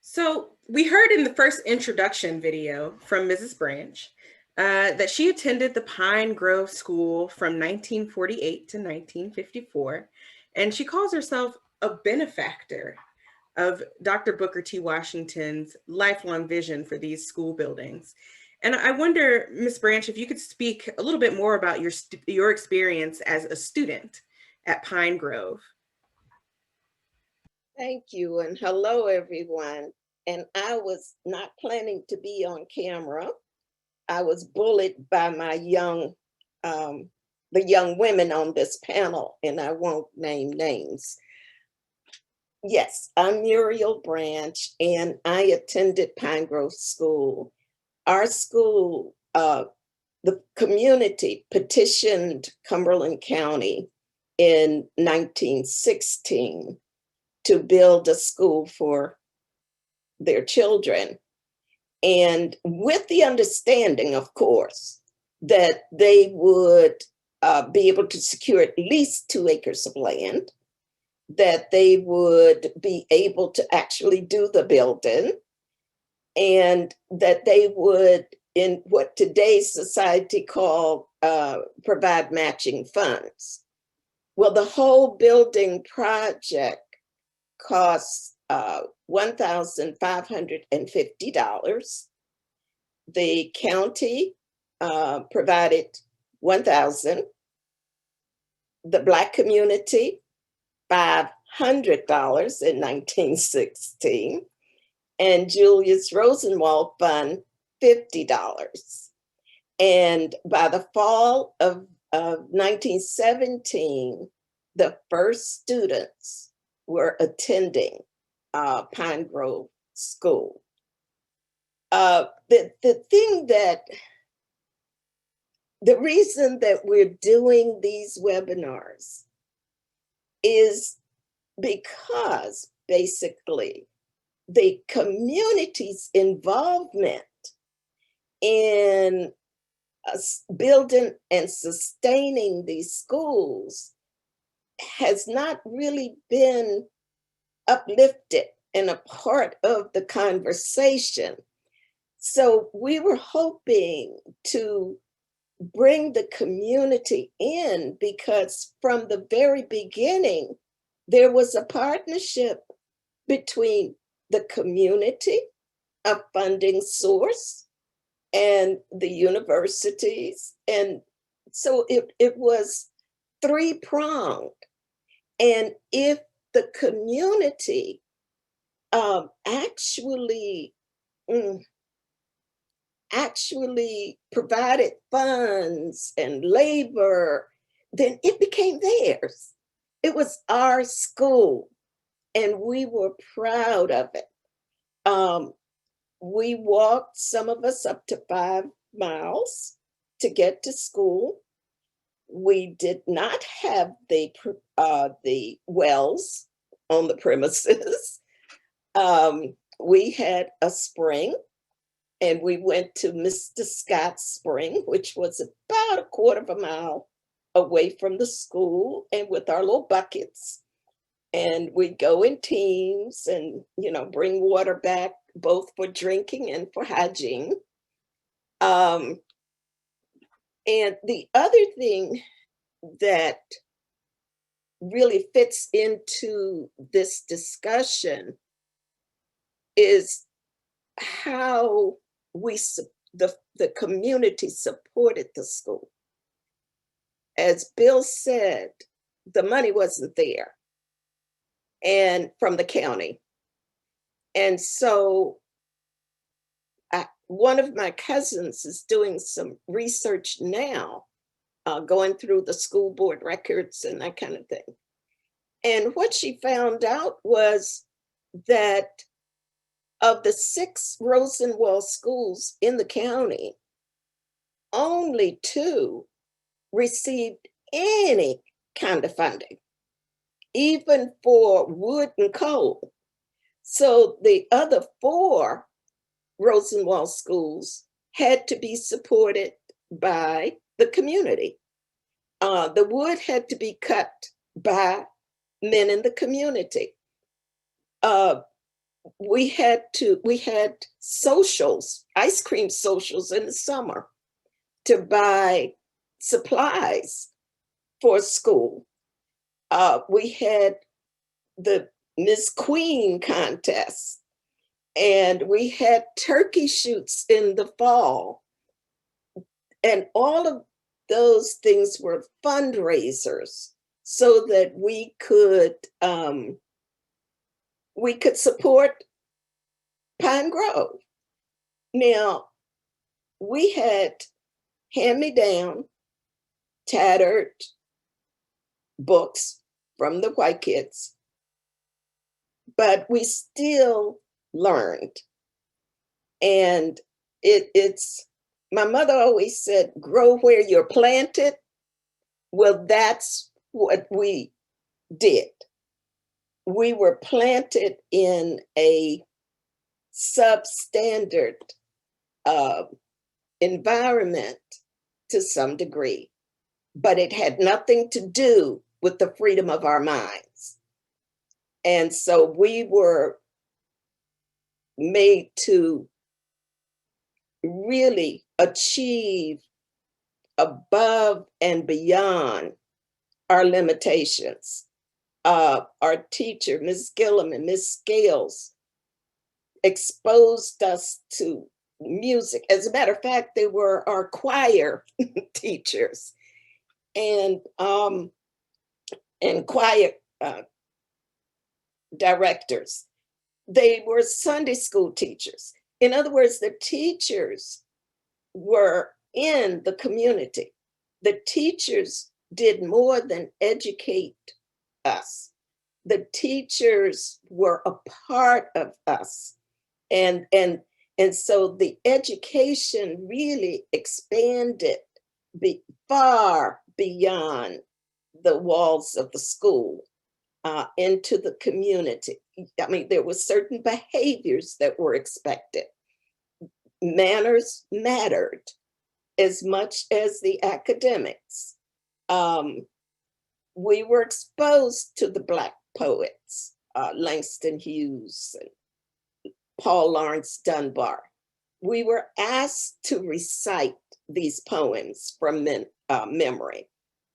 So we heard in the first introduction video from Mrs. Branch that she attended the Pine Grove School from 1948 to 1954, and she calls herself a benefactor of Dr. Booker T. Washington's lifelong vision for these school buildings. And I wonder, Ms. Branch, if you could speak a little bit more about your experience as a student at Pine Grove. Thank you, and hello, everyone. And I was not planning to be on camera. I was bullied by my the young women on this panel, and I won't name names. Yes, I'm Muriel Branch, and I attended Pine Grove School. Our school, the community petitioned Cumberland County in 1916 to build a school for their children. And with the understanding, of course, that they would be able to secure at least 2 acres of land, that they would be able to actually do the building, and that they would, in what today's society call provide matching funds. Well, the whole building project costs $1,550. The county provided $1,000. The Black community, $500 in 1916. And Julius Rosenwald Fund, $50. And by the fall of 1917, the first students were attending Pine Grove School. The reason that we're doing these webinars is because basically the community's involvement in building and sustaining these schools has not really been uplifted and a part of the conversation. So we were hoping to bring the community in, because from the very beginning, there was a partnership between the community, a funding source, and the universities. And so it was 3-pronged. And if the community actually provided funds and labor, then it became theirs. It was our school, and we were proud of it. We walked, some of us, up to 5 miles to get to school. We did not have the wells on the premises. We had a spring, and we went to Mr. Scott's spring, which was about 1/4 mile away from the school, and with our little buckets. And we'd go in teams and, bring water back, both for drinking and for hygiene. And the other thing that really fits into this discussion is how the community supported the school. As Bill said, the money wasn't there, and from the county. And so one of my cousins is doing some research now, going through the school board records and that kind of thing. And what she found out was that of the 6 Rosenwald schools in the county, only 2 received any kind of funding, even for wood and coal. So the other 4 Rosenwald schools had to be supported by the community. The wood had to be cut by men in the community. We had socials, ice cream socials in the summer to buy supplies for school. We had the Miss Queen contest, and we had turkey shoots in the fall. And all of those things were fundraisers so that we could support Pine Grove. Now, we had hand-me-down, tattered books from the white kids, but we still learned. And it's, my mother always said, grow where you're planted. Well, that's what we did. We were planted in a substandard environment to some degree, but it had nothing to do with the freedom of our minds. And so we were made to really achieve above and beyond our limitations. Our teacher, Ms. Gillum and Ms. Scales, exposed us to music. As a matter of fact, they were our choir teachers and choir directors. They were Sunday school teachers. In other words, the teachers were in the community. The teachers did more than educate us. The teachers were a part of us. And so the education really expanded far beyond the walls of the school into the community. I mean, there were certain behaviors that were expected. Manners mattered as much as the academics. We were exposed to the Black poets, Langston Hughes and Paul Laurence Dunbar. We were asked to recite these poems from memory.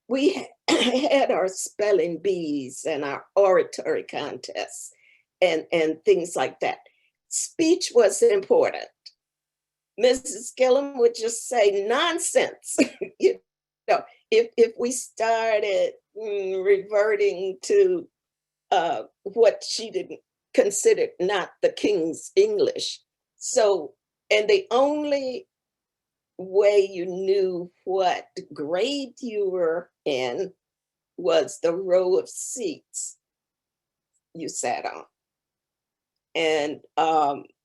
We had our spelling bees and our oratory contests and things like that. Speech was important. Mrs. Gillum would just say nonsense. You know, if we started reverting to what she didn't consider not the King's English. So, and the only way you knew what grade you were in was the row of seats you sat on. And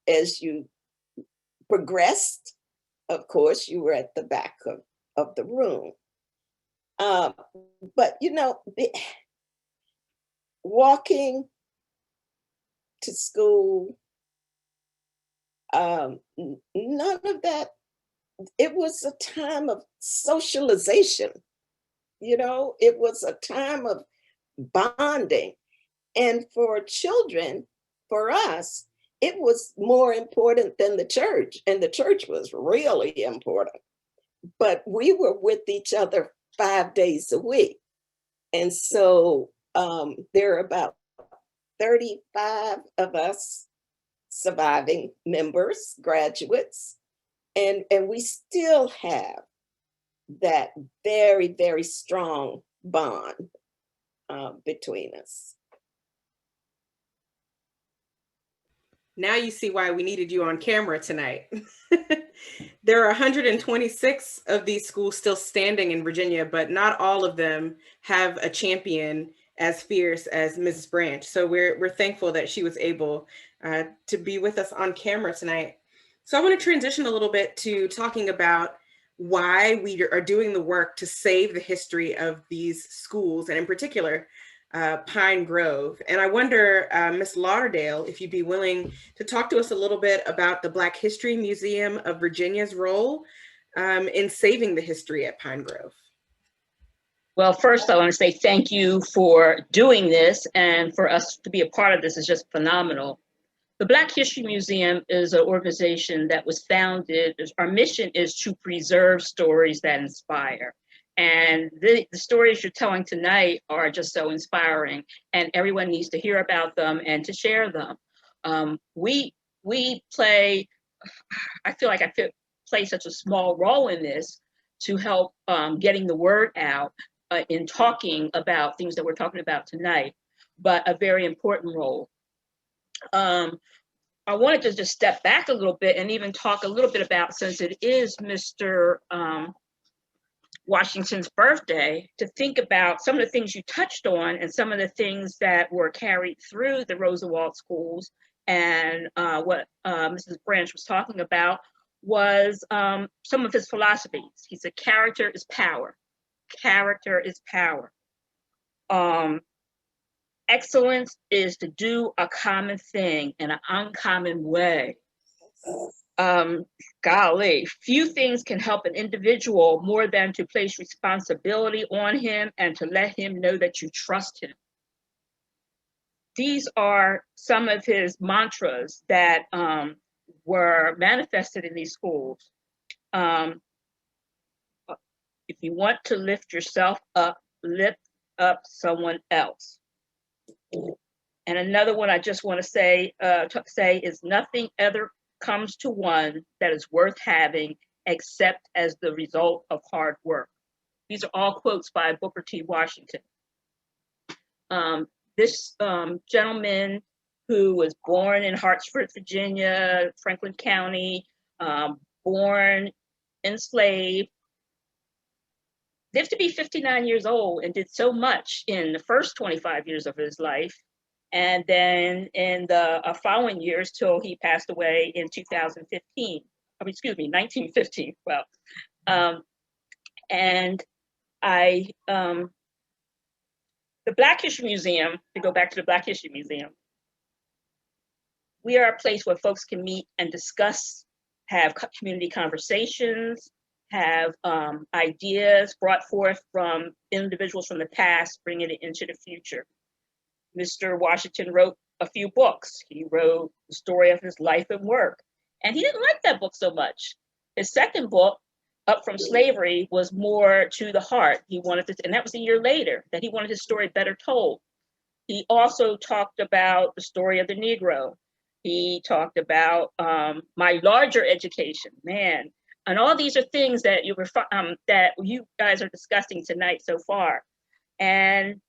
as you progressed, of course, you were at the back of the room. But, you know, walking to school, none of that. It was a time of socialization. You know, it was a time of bonding. And for children, for us, it was more important than the church. And the church was really important. But we were with each other 5 days a week. And so there are about 35 of us surviving members, graduates, and we still have that very, very strong bond between us. Now you see why we needed you on camera tonight. There are 126 of these schools still standing in Virginia, but not all of them have a champion as fierce as Mrs. Branch. So we're thankful that she was able to be with us on camera tonight. So I want to transition a little bit to talking about why we are doing the work to save the history of these schools, and in particular, Pine Grove. And I wonder, Ms. Lauderdale, if you'd be willing to talk to us a little bit about the Black History Museum of Virginia's role in saving the history at Pine Grove. Well, first I want to say thank you for doing this, and for us to be a part of this is just phenomenal. The Black History Museum is an organization that was founded, our mission is to preserve stories that inspire. And the stories you're telling tonight are just so inspiring, and everyone needs to hear about them and to share them. We play, I feel like I play such a small role in this to help getting the word out in talking about things that we're talking about tonight, but a very important role. I wanted to just step back a little bit and even talk a little bit about, since it is Mr. Washington's birthday, to think about some of the things you touched on and some of the things that were carried through the Rosenwald Schools. And what Mrs. Branch was talking about was some of his philosophies. He said, character is power. Character is power. Excellence is to do a common thing in an uncommon way. golly, few things can help an individual more than to place responsibility on him and to let him know that you trust him. These are some of his mantras that were manifested in these schools. If you want to lift yourself up, lift up someone else. And another one I just want to say is nothing ever comes to one that is worth having except as the result of hard work. These are all quotes by Booker T. Washington. This gentleman who was born in Hartsford, Virginia, Franklin County, born enslaved, lived to be 59 years old and did so much in the first 25 years of his life. And then in the following years till he passed away in 2015, excuse me, 1915, well. And the Black History Museum, to go back to the Black History Museum, we are a place where folks can meet and discuss, have community conversations, have ideas brought forth from individuals from the past, bringing it into the future. Mr. Washington wrote a few books. He wrote the story of his life and work, and he didn't like that book so much. His second book, Up From Slavery, was more to the heart. He wanted to, and that was a year later, that he wanted his story better told. He also talked about the story of the Negro. He talked about my larger education, man. And all these are things that you guys are discussing tonight so far. And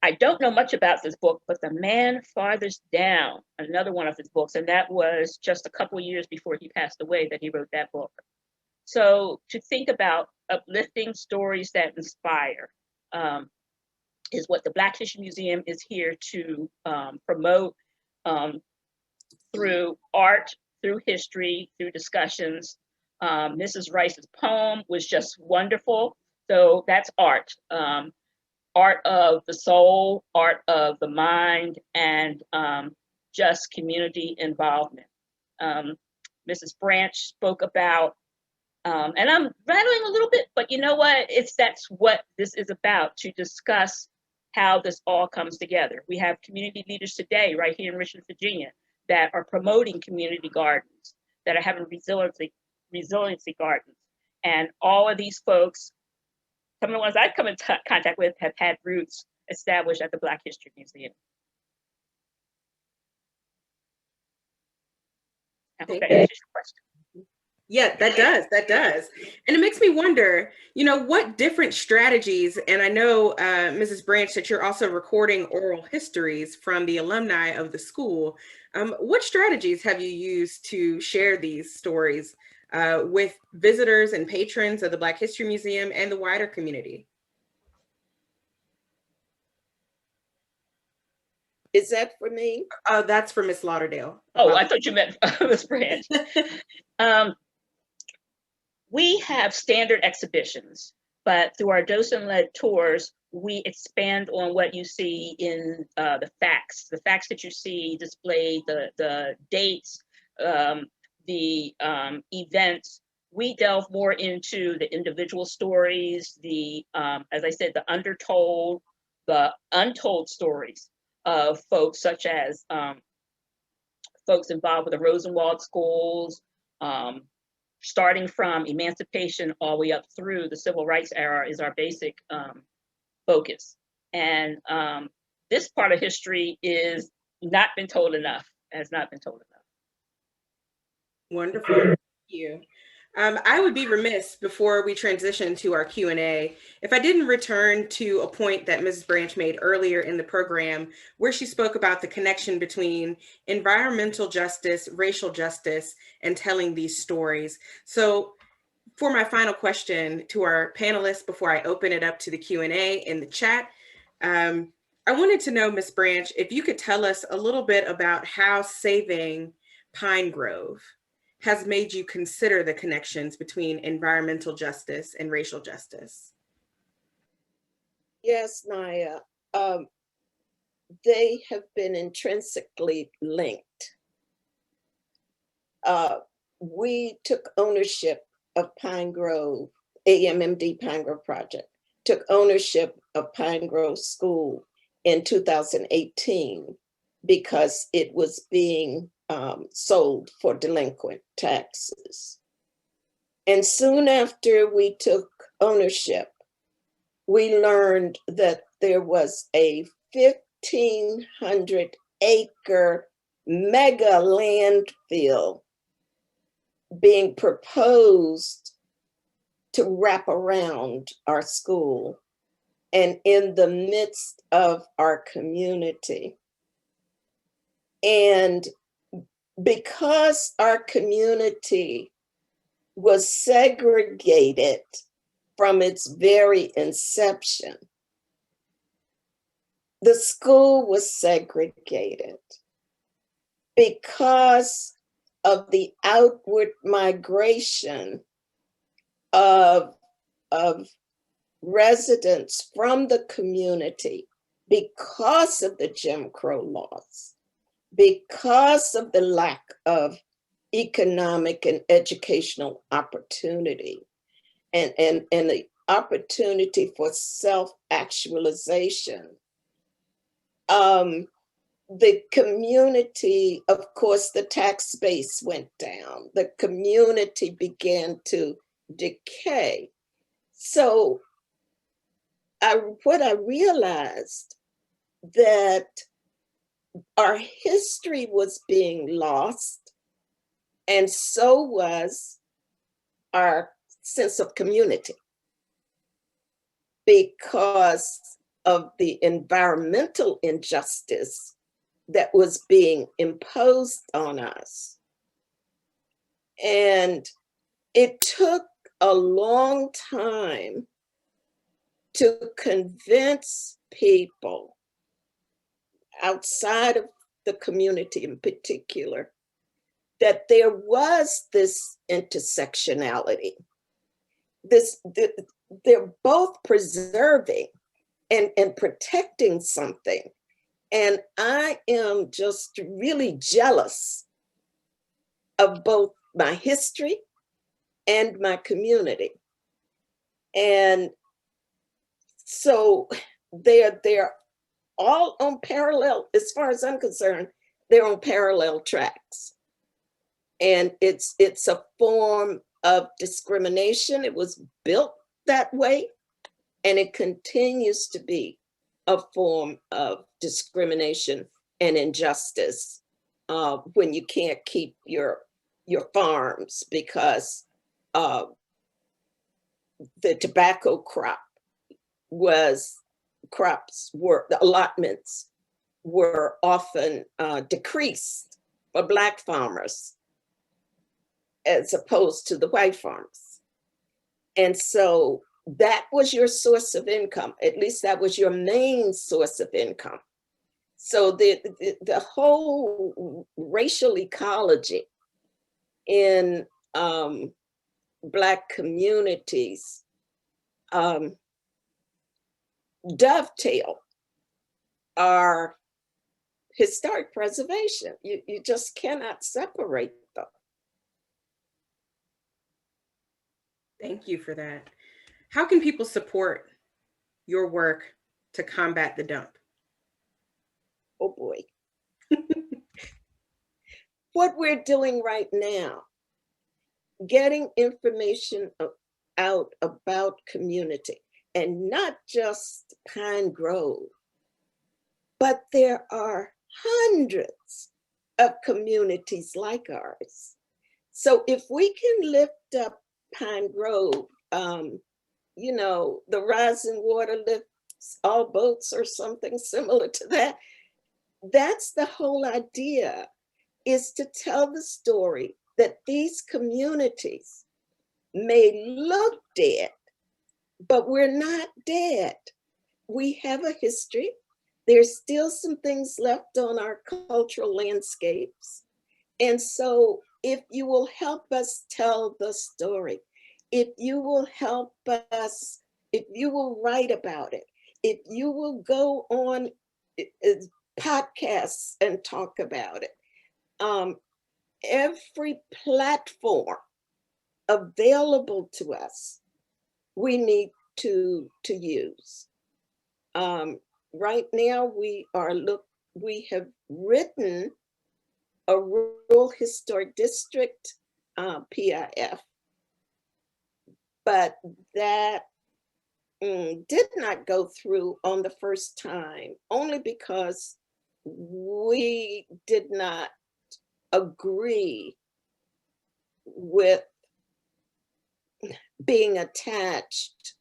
I don't know much about this book, but The Man Farthest Down, another one of his books, and that was just a couple of years before he passed away that he wrote that book. So to think about uplifting stories that inspire is what the Black History Museum is here to promote through art, through history, through discussions. Mrs. Rice's poem was just wonderful. So that's art. Art of the soul, art of the mind, and just community involvement. Mrs. Branch spoke about, and I'm rattling a little bit, but you know what? That's what this is about, to discuss how this all comes together. We have community leaders today right here in Richmond, Virginia, that are promoting community gardens, that are having resiliency gardens. And all of these folks, some of the ones I've come in contact with, have had roots established at the Black History Museum. I hope that answers your question. Yeah, that does. And it makes me wonder, what different strategies, and I know, Mrs. Branch, that you're also recording oral histories from the alumni of the school. What strategies have you used to share these stories with visitors and patrons of the Black History Museum and the wider community? Is that for me? That's for Miss Lauderdale. Oh, I thought you meant Miss Branch. We have standard exhibitions, but through our docent-led tours, we expand on what you see in the facts that you see displayed, the dates, the events. We delve more into the individual stories, as I said, the undertold, the untold stories of folks such as folks involved with the Rosenwald Schools, starting from emancipation all the way up through the civil rights era is our basic focus. And this part of history is not been told enough, has not been told enough. Wonderful, thank you. I would be remiss before we transition to our Q&A if I didn't return to a point that Mrs. Branch made earlier in the program, where she spoke about the connection between environmental justice, racial justice, and telling these stories. So for my final question to our panelists, before I open it up to the Q&A in the chat, I wanted to know, Ms. Branch, if you could tell us a little bit about how saving Pine Grove has made you consider the connections between environmental justice and racial justice. Yes, Naya. They have been intrinsically linked. we took ownership of Pine Grove, AMMD Pine Grove Project, took ownership of Pine Grove School in 2018 because it was being sold for delinquent taxes. And soon after we took ownership, we learned that there was a 1,500-acre mega landfill being proposed to wrap around our school and in the midst of our community. And because our community was segregated from its very inception, the school was segregated because of the outward migration of residents from the community because of the Jim Crow laws, because of the lack of economic and educational opportunity, and the opportunity for self-actualization. The community, of course, the tax base went down. The community began to decay. So what I realized that our history was being lost, and so was our sense of community because of the environmental injustice that was being imposed on us. And it took a long time to convince people outside of the community in particular that there was this intersectionality. They're both preserving and protecting something. And I am just really jealous of both my history and my community. And so they're all on parallel, as far as I'm concerned, they're on parallel tracks. And it's a form of discrimination. It was built that way, and it continues to be a form of discrimination and injustice when you can't keep your farms because the tobacco the allotments were often decreased for Black farmers as opposed to the white farmers. And so that was your source of income. At least that was your main source of income. So the whole racial ecology in Black communities dovetail our historic preservation. You just cannot separate them. Thank you for that. How can people support your work to combat the dump? Oh boy. What we're doing right now, getting information out about community, and not just Pine Grove, but there are hundreds of communities like ours. So if we can lift up Pine Grove, you know, the rising water lifts all boats or something similar to that. That's the whole idea, is to tell the story that these communities may look dead, but we're not dead. We have a history. There's still some things left on our cultural landscapes. And so if you will help us tell the story, if you will help us, if you will write about it, if you will go on podcasts and talk about it, every platform available to us, we need to use. Right now, we have written a rural historic district PIF, but that did not go through on the first time, only because we did not agree with being attached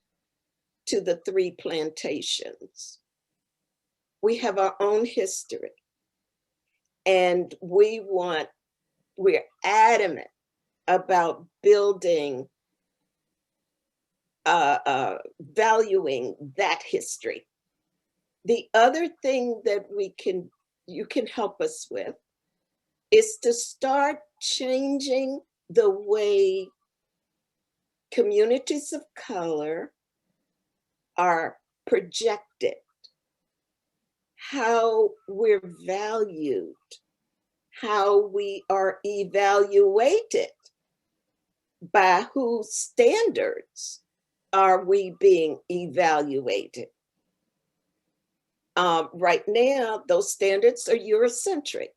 to the 3 plantations. We have our own history, and we're adamant about building, valuing that history. The other thing that you can help us with is to start changing the way communities of color are projected, how we're valued, how we are evaluated, by whose standards are we being evaluated. Right now, those standards are Eurocentric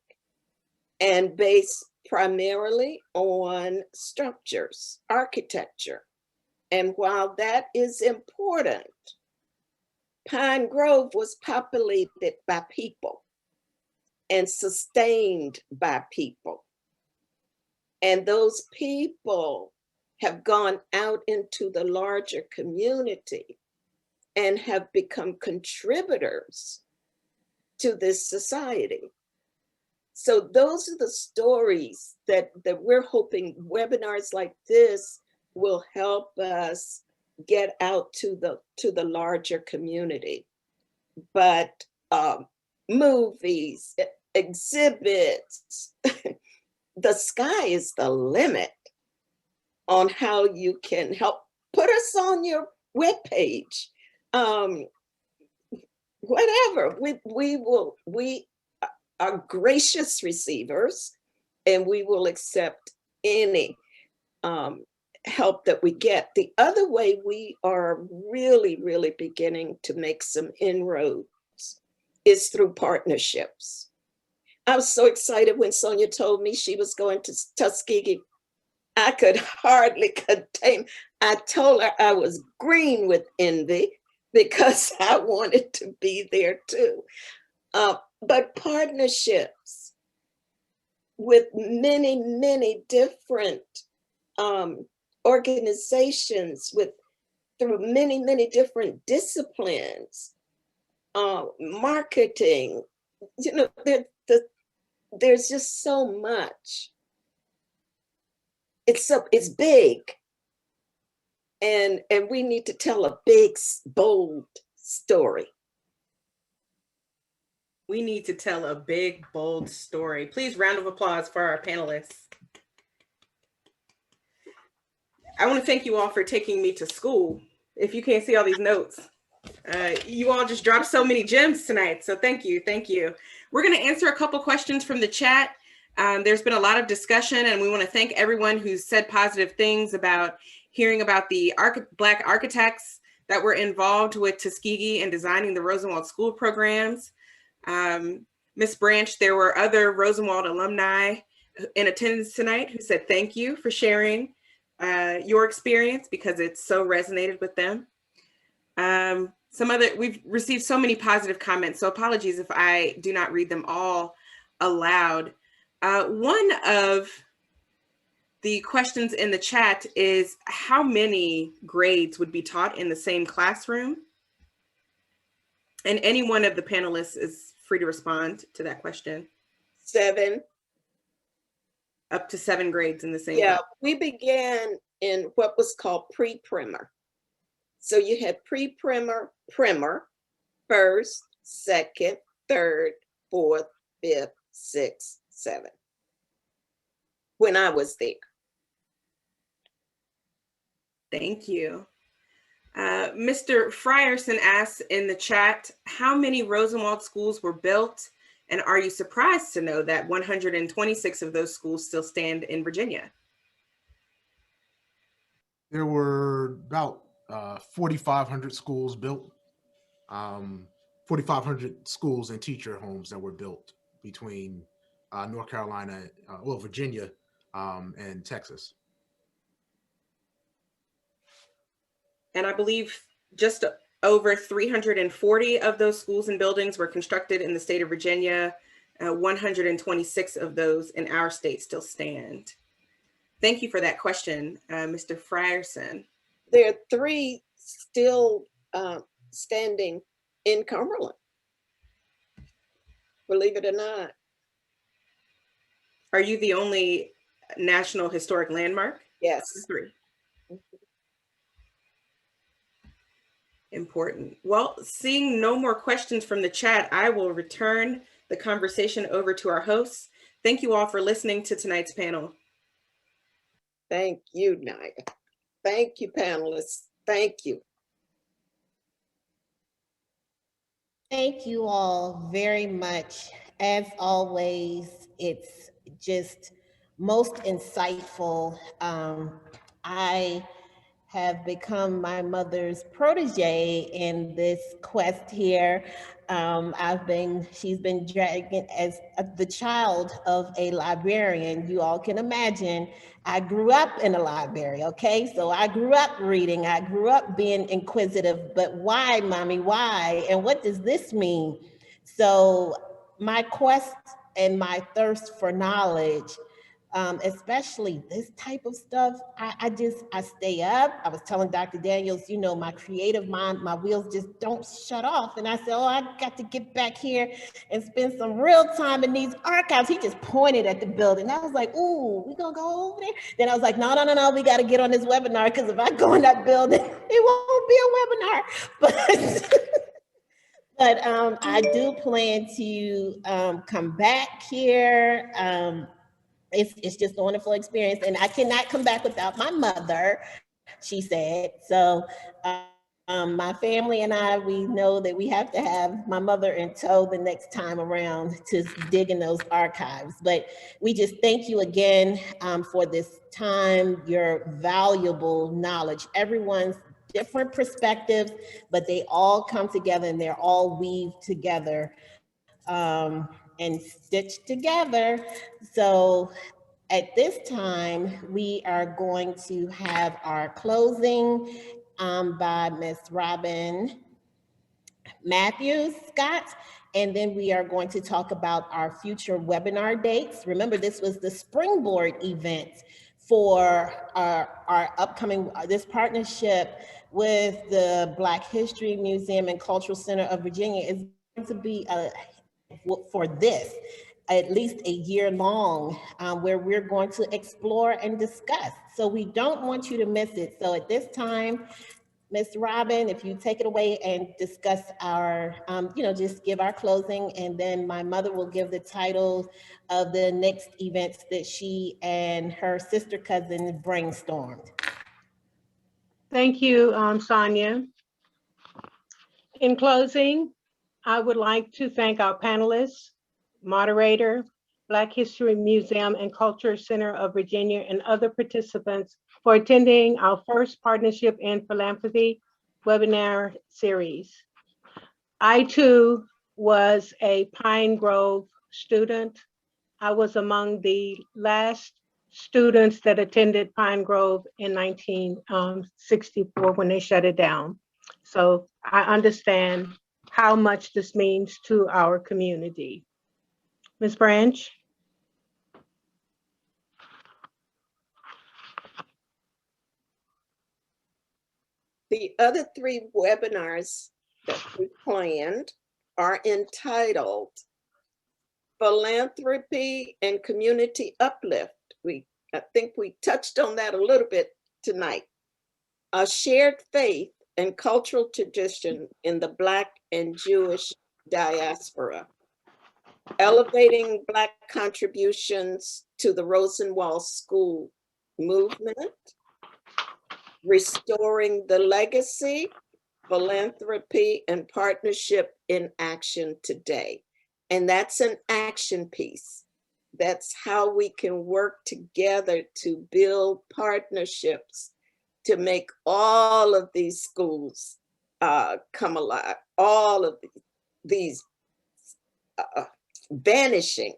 and based primarily on structures, architecture. And while that is important, Pine Grove was populated by people and sustained by people. And those people have gone out into the larger community and have become contributors to this society. So those are the stories that we're hoping webinars like this will help us get out to the larger community. But movies, exhibits, the sky is the limit on how you can help. Put us on your webpage. Whatever, we are gracious receivers, and we will accept any help that we get. The other way we are really, really beginning to make some inroads is through partnerships. I was so excited when Sonia told me she was going to Tuskegee. I could hardly contain. I told her I was green with envy because I wanted to be there too. But partnerships with many, many different organizations through many, many different disciplines, marketing, there's just so much. It's big, and we need to tell a big, bold story. We need to tell a big, bold story. Please, round of applause for our panelists. I want to thank you all for taking me to school. If you can't see all these notes, you all just dropped so many gems tonight. So thank you, thank you. We're going to answer a couple questions from the chat. There's been a lot of discussion, and we want to thank everyone who said positive things about hearing about the Black architects that were involved with Tuskegee and designing the Rosenwald School programs. Ms. Branch, there were other Rosenwald alumni in attendance tonight who said thank you for sharing your experience, because it so resonated with them. We've received so many positive comments, so apologies if I do not read them all aloud. One of the questions in the chat is how many grades would be taught in the same classroom? And any one of the panelists is free to respond to that question. 7. Up to 7 grades in the same. Yeah, we began in what was called pre-primer. So you had pre-primer, primer, 1st, 2nd, 3rd, 4th, 5th, 6th, 7th. When I was there. Thank you. Mr. Frierson asks in the chat, how many Rosenwald schools were built And are you surprised to know that 126 of those schools still stand in Virginia? There were about 4,500 schools built, 4,500 schools and teacher homes that were built between North Carolina, Virginia, and Texas. And I believe just over 340 of those schools and buildings were constructed in the state of Virginia. 126 of those in our state still stand. Thank you for that question, Mr. Frierson. There are 3 still standing in Cumberland, believe it or not. Are you the only National Historic Landmark? Yes. 3. Important. Well, seeing no more questions from the chat, I will return the conversation over to our hosts. Thank you all for listening to tonight's panel. Thank you, Naya. Thank you, panelists. Thank you. Thank you all very much. As always, it's just most insightful. I have become my mother's protege in this quest here. She's been dragging as the child of a librarian. You all can imagine, I grew up in a library, okay? So I grew up reading, I grew up being inquisitive, but why, mommy, why? And what does this mean? So my quest and my thirst for knowledge, especially this type of stuff, I stay up. I was telling Dr. Daniels, you know, my creative mind, my wheels just don't shut off. And I said, oh, I got to get back here and spend some real time in these archives. He just pointed at the building. I was like, ooh, we gonna go over there? Then I was like, no, we gotta get on this webinar, because if I go in that building, it won't be a webinar. But I do plan to come back here. It's just a wonderful experience, and I cannot come back without my mother, she said. So my family and I, we know that we have to have my mother in tow the next time around to dig in those archives. But we just thank you again for this time, your valuable knowledge. Everyone's different perspectives, but they all come together and they're all weaved together and stitched together. So at this time, we are going to have our closing by Ms. Robin Matthews Scott, and then we are going to talk about our future webinar dates. Remember, this was the springboard event for our upcoming, this partnership with the Black History Museum and Cultural Center of Virginia is going to be for this, at least a year long, where we're going to explore and discuss. So we don't want you to miss it. So at this time, Ms. Robin, if you take it away and discuss our, just give our closing, and then my mother will give the titles of the next events that she and her sister cousin brainstormed. Thank you, Sonia. In closing, I would like to thank our panelists, Moderator, Black History Museum and Culture Center of Virginia, and other participants for attending our first Partnership in Philanthropy webinar series. I too was a Pine Grove student. I was among the last students that attended Pine Grove in 1964 when they shut it down. So I understand how much this means to our community. Ms. Branch. The other 3 webinars that we planned are entitled Philanthropy and Community Uplift. I think we touched on that a little bit tonight. A shared faith and cultural tradition in the Black and Jewish diaspora. Elevating Black contributions to the Rosenwald School movement. Restoring the legacy, philanthropy, and partnership in action today. And that's an action piece. That's how we can work together to build partnerships to make all of these schools come alive, all of these vanishing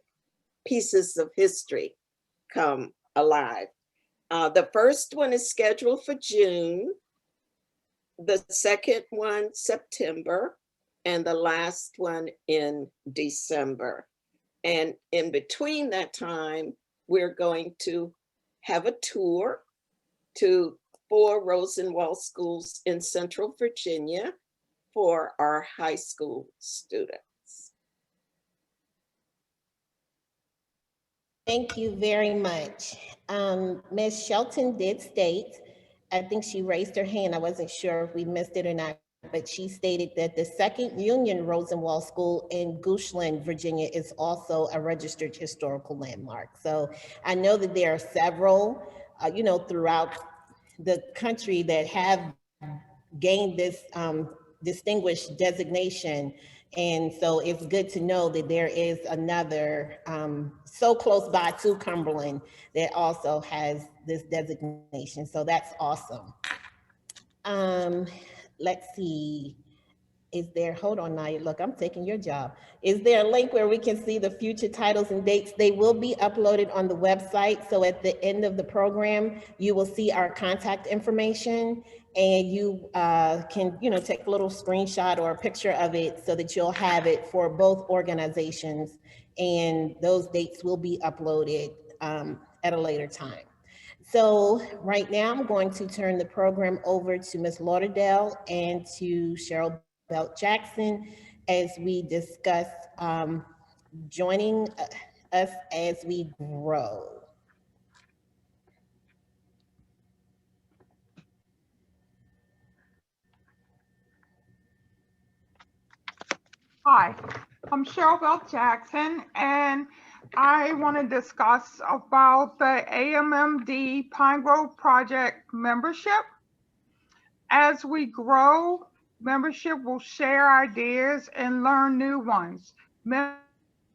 pieces of history come alive. The first one is scheduled for June, the second one September, and the last one in December. And in between that time, we're going to have a tour to 4 Rosenwald schools in Central Virginia for our high school students. Thank you very much. Ms. Shelton did state, I think she raised her hand, I wasn't sure if we missed it or not, but she stated that the Second Union Rosenwald School in Goochland, Virginia is also a registered historical landmark. So I know that there are several, throughout the country that have gained this distinguished designation. And so it's good to know that there is another so close by to Cumberland that also has this designation. So that's awesome. Let's see. Is there, hold on now, look, I'm taking your job. Is there a link where we can see the future titles and dates? They will be uploaded on the website. So at the end of the program, you will see our contact information, and you can, take a little screenshot or a picture of it so that you'll have it for both organizations, and those dates will be uploaded at a later time. So right now I'm going to turn the program over to Ms. Lauderdale and to Cheryl Belt Jackson as we discuss joining us as we grow. Hi, I'm Cheryl Belt Jackson, and I want to discuss about the AMMD Pine Grove Project membership. As we grow, membership will share ideas and learn new ones.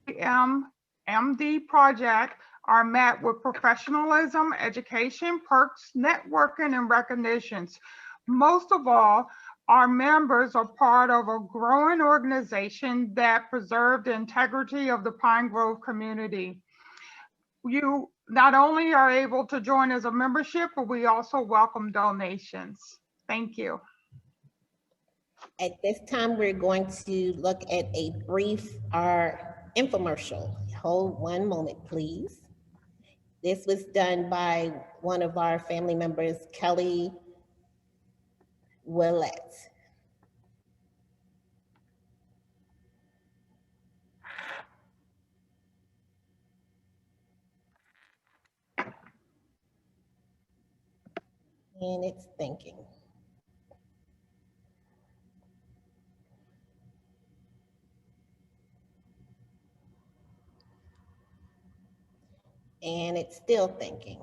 AMMD Project are met with professionalism, education, perks, networking, and recognitions. Most of all, our members are part of a growing organization that preserves the integrity of the Pine Grove community. You not only are able to join as a membership, but we also welcome donations. Thank you. At this time, we're going to look at a brief infomercial. Hold one moment, please. This was done by one of our family members, Kelly Willett. And it's thinking. And it's still thinking.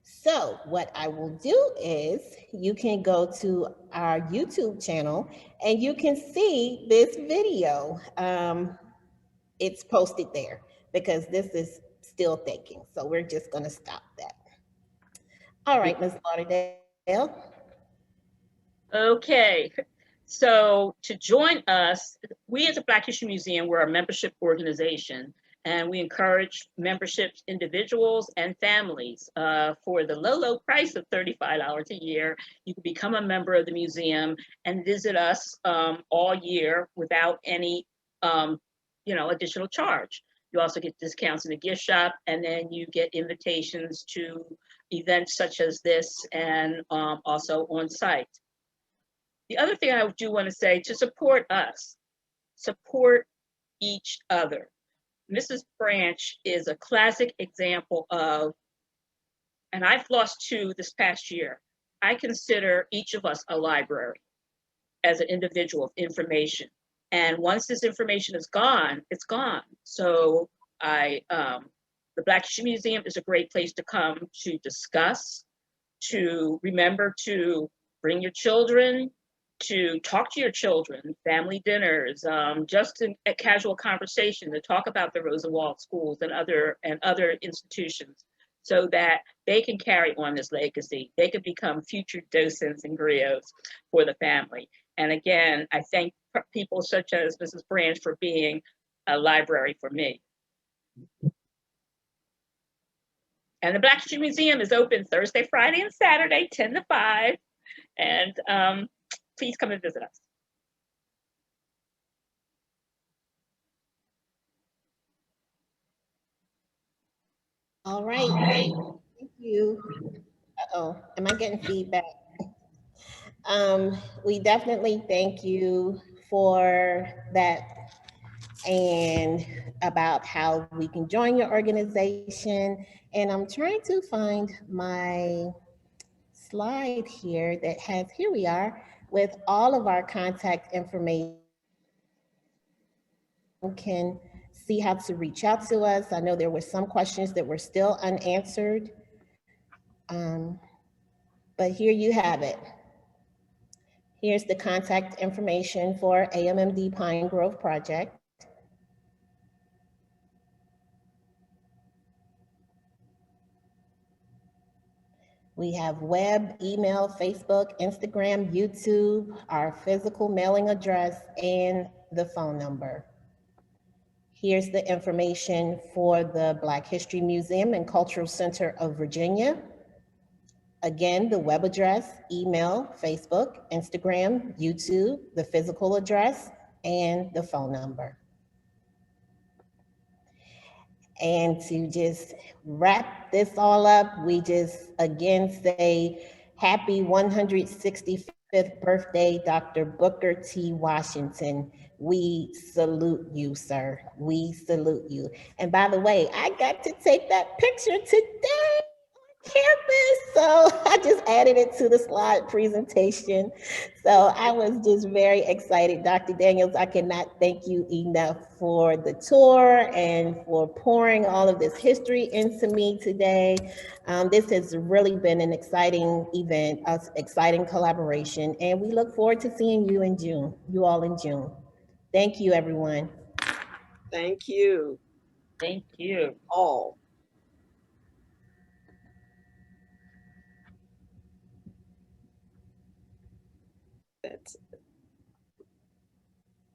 So what I will do is you can go to our YouTube channel and you can see this video. It's posted there because this is still thinking. So we're just going to stop that. All right, Ms. Lauderdale. Okay, so to join us, we as a Black History Museum, we're a membership organization, and we encourage memberships, individuals and families. For the low price of $35 a year, you can become a member of the museum and visit us all year without any additional charge. You also get discounts in the gift shop, and then you get invitations to events such as this, and also on site. The other thing I do want to say, to support us, support each other. Mrs. Branch is a classic example of, and I've lost 2 this past year. I consider each of us a library as an individual of information. And once this information is gone, it's gone. So the Black History Museum is a great place to come to discuss, to remember to bring your children, to talk to your children, family dinners, just a casual conversation to talk about the Rosenwald Schools and other institutions, so that they can carry on this legacy. They can become future docents and griots for the family. And again, I thank people such as Mrs. Branch for being a library for me. And the Black History Museum is open Thursday, Friday, and Saturday, 10 to 5. And please come and visit us. All right. Thank you. Uh-oh, am I getting feedback? We definitely thank you for that and about how we can join your organization. And I'm trying to find my slide here that has, here we are, with all of our contact information. You can see how to reach out to us. I know there were some questions that were still unanswered, but here you have it. Here's the contact information for AMMD Pine Grove Project. We have web, email, Facebook, Instagram, YouTube, our physical mailing address, and the phone number. Here's the information for the Black History Museum and Cultural Center of Virginia. Again, the web address, email, Facebook, Instagram, YouTube, the physical address, and the phone number. And to just wrap this all up, we just again say happy 165th birthday, Dr. Booker T. Washington. We salute you, sir. We salute you. And by the way, I got to take that picture today on campus. So I just added it to the slide presentation. So I was just very excited. Dr. Daniels, I cannot thank you enough for the tour and for pouring all of this history into me today. This has really been an exciting event, an exciting collaboration, and we look forward to seeing you in June, you all in June. Thank you, everyone. Thank you. Thank you. All. That's it.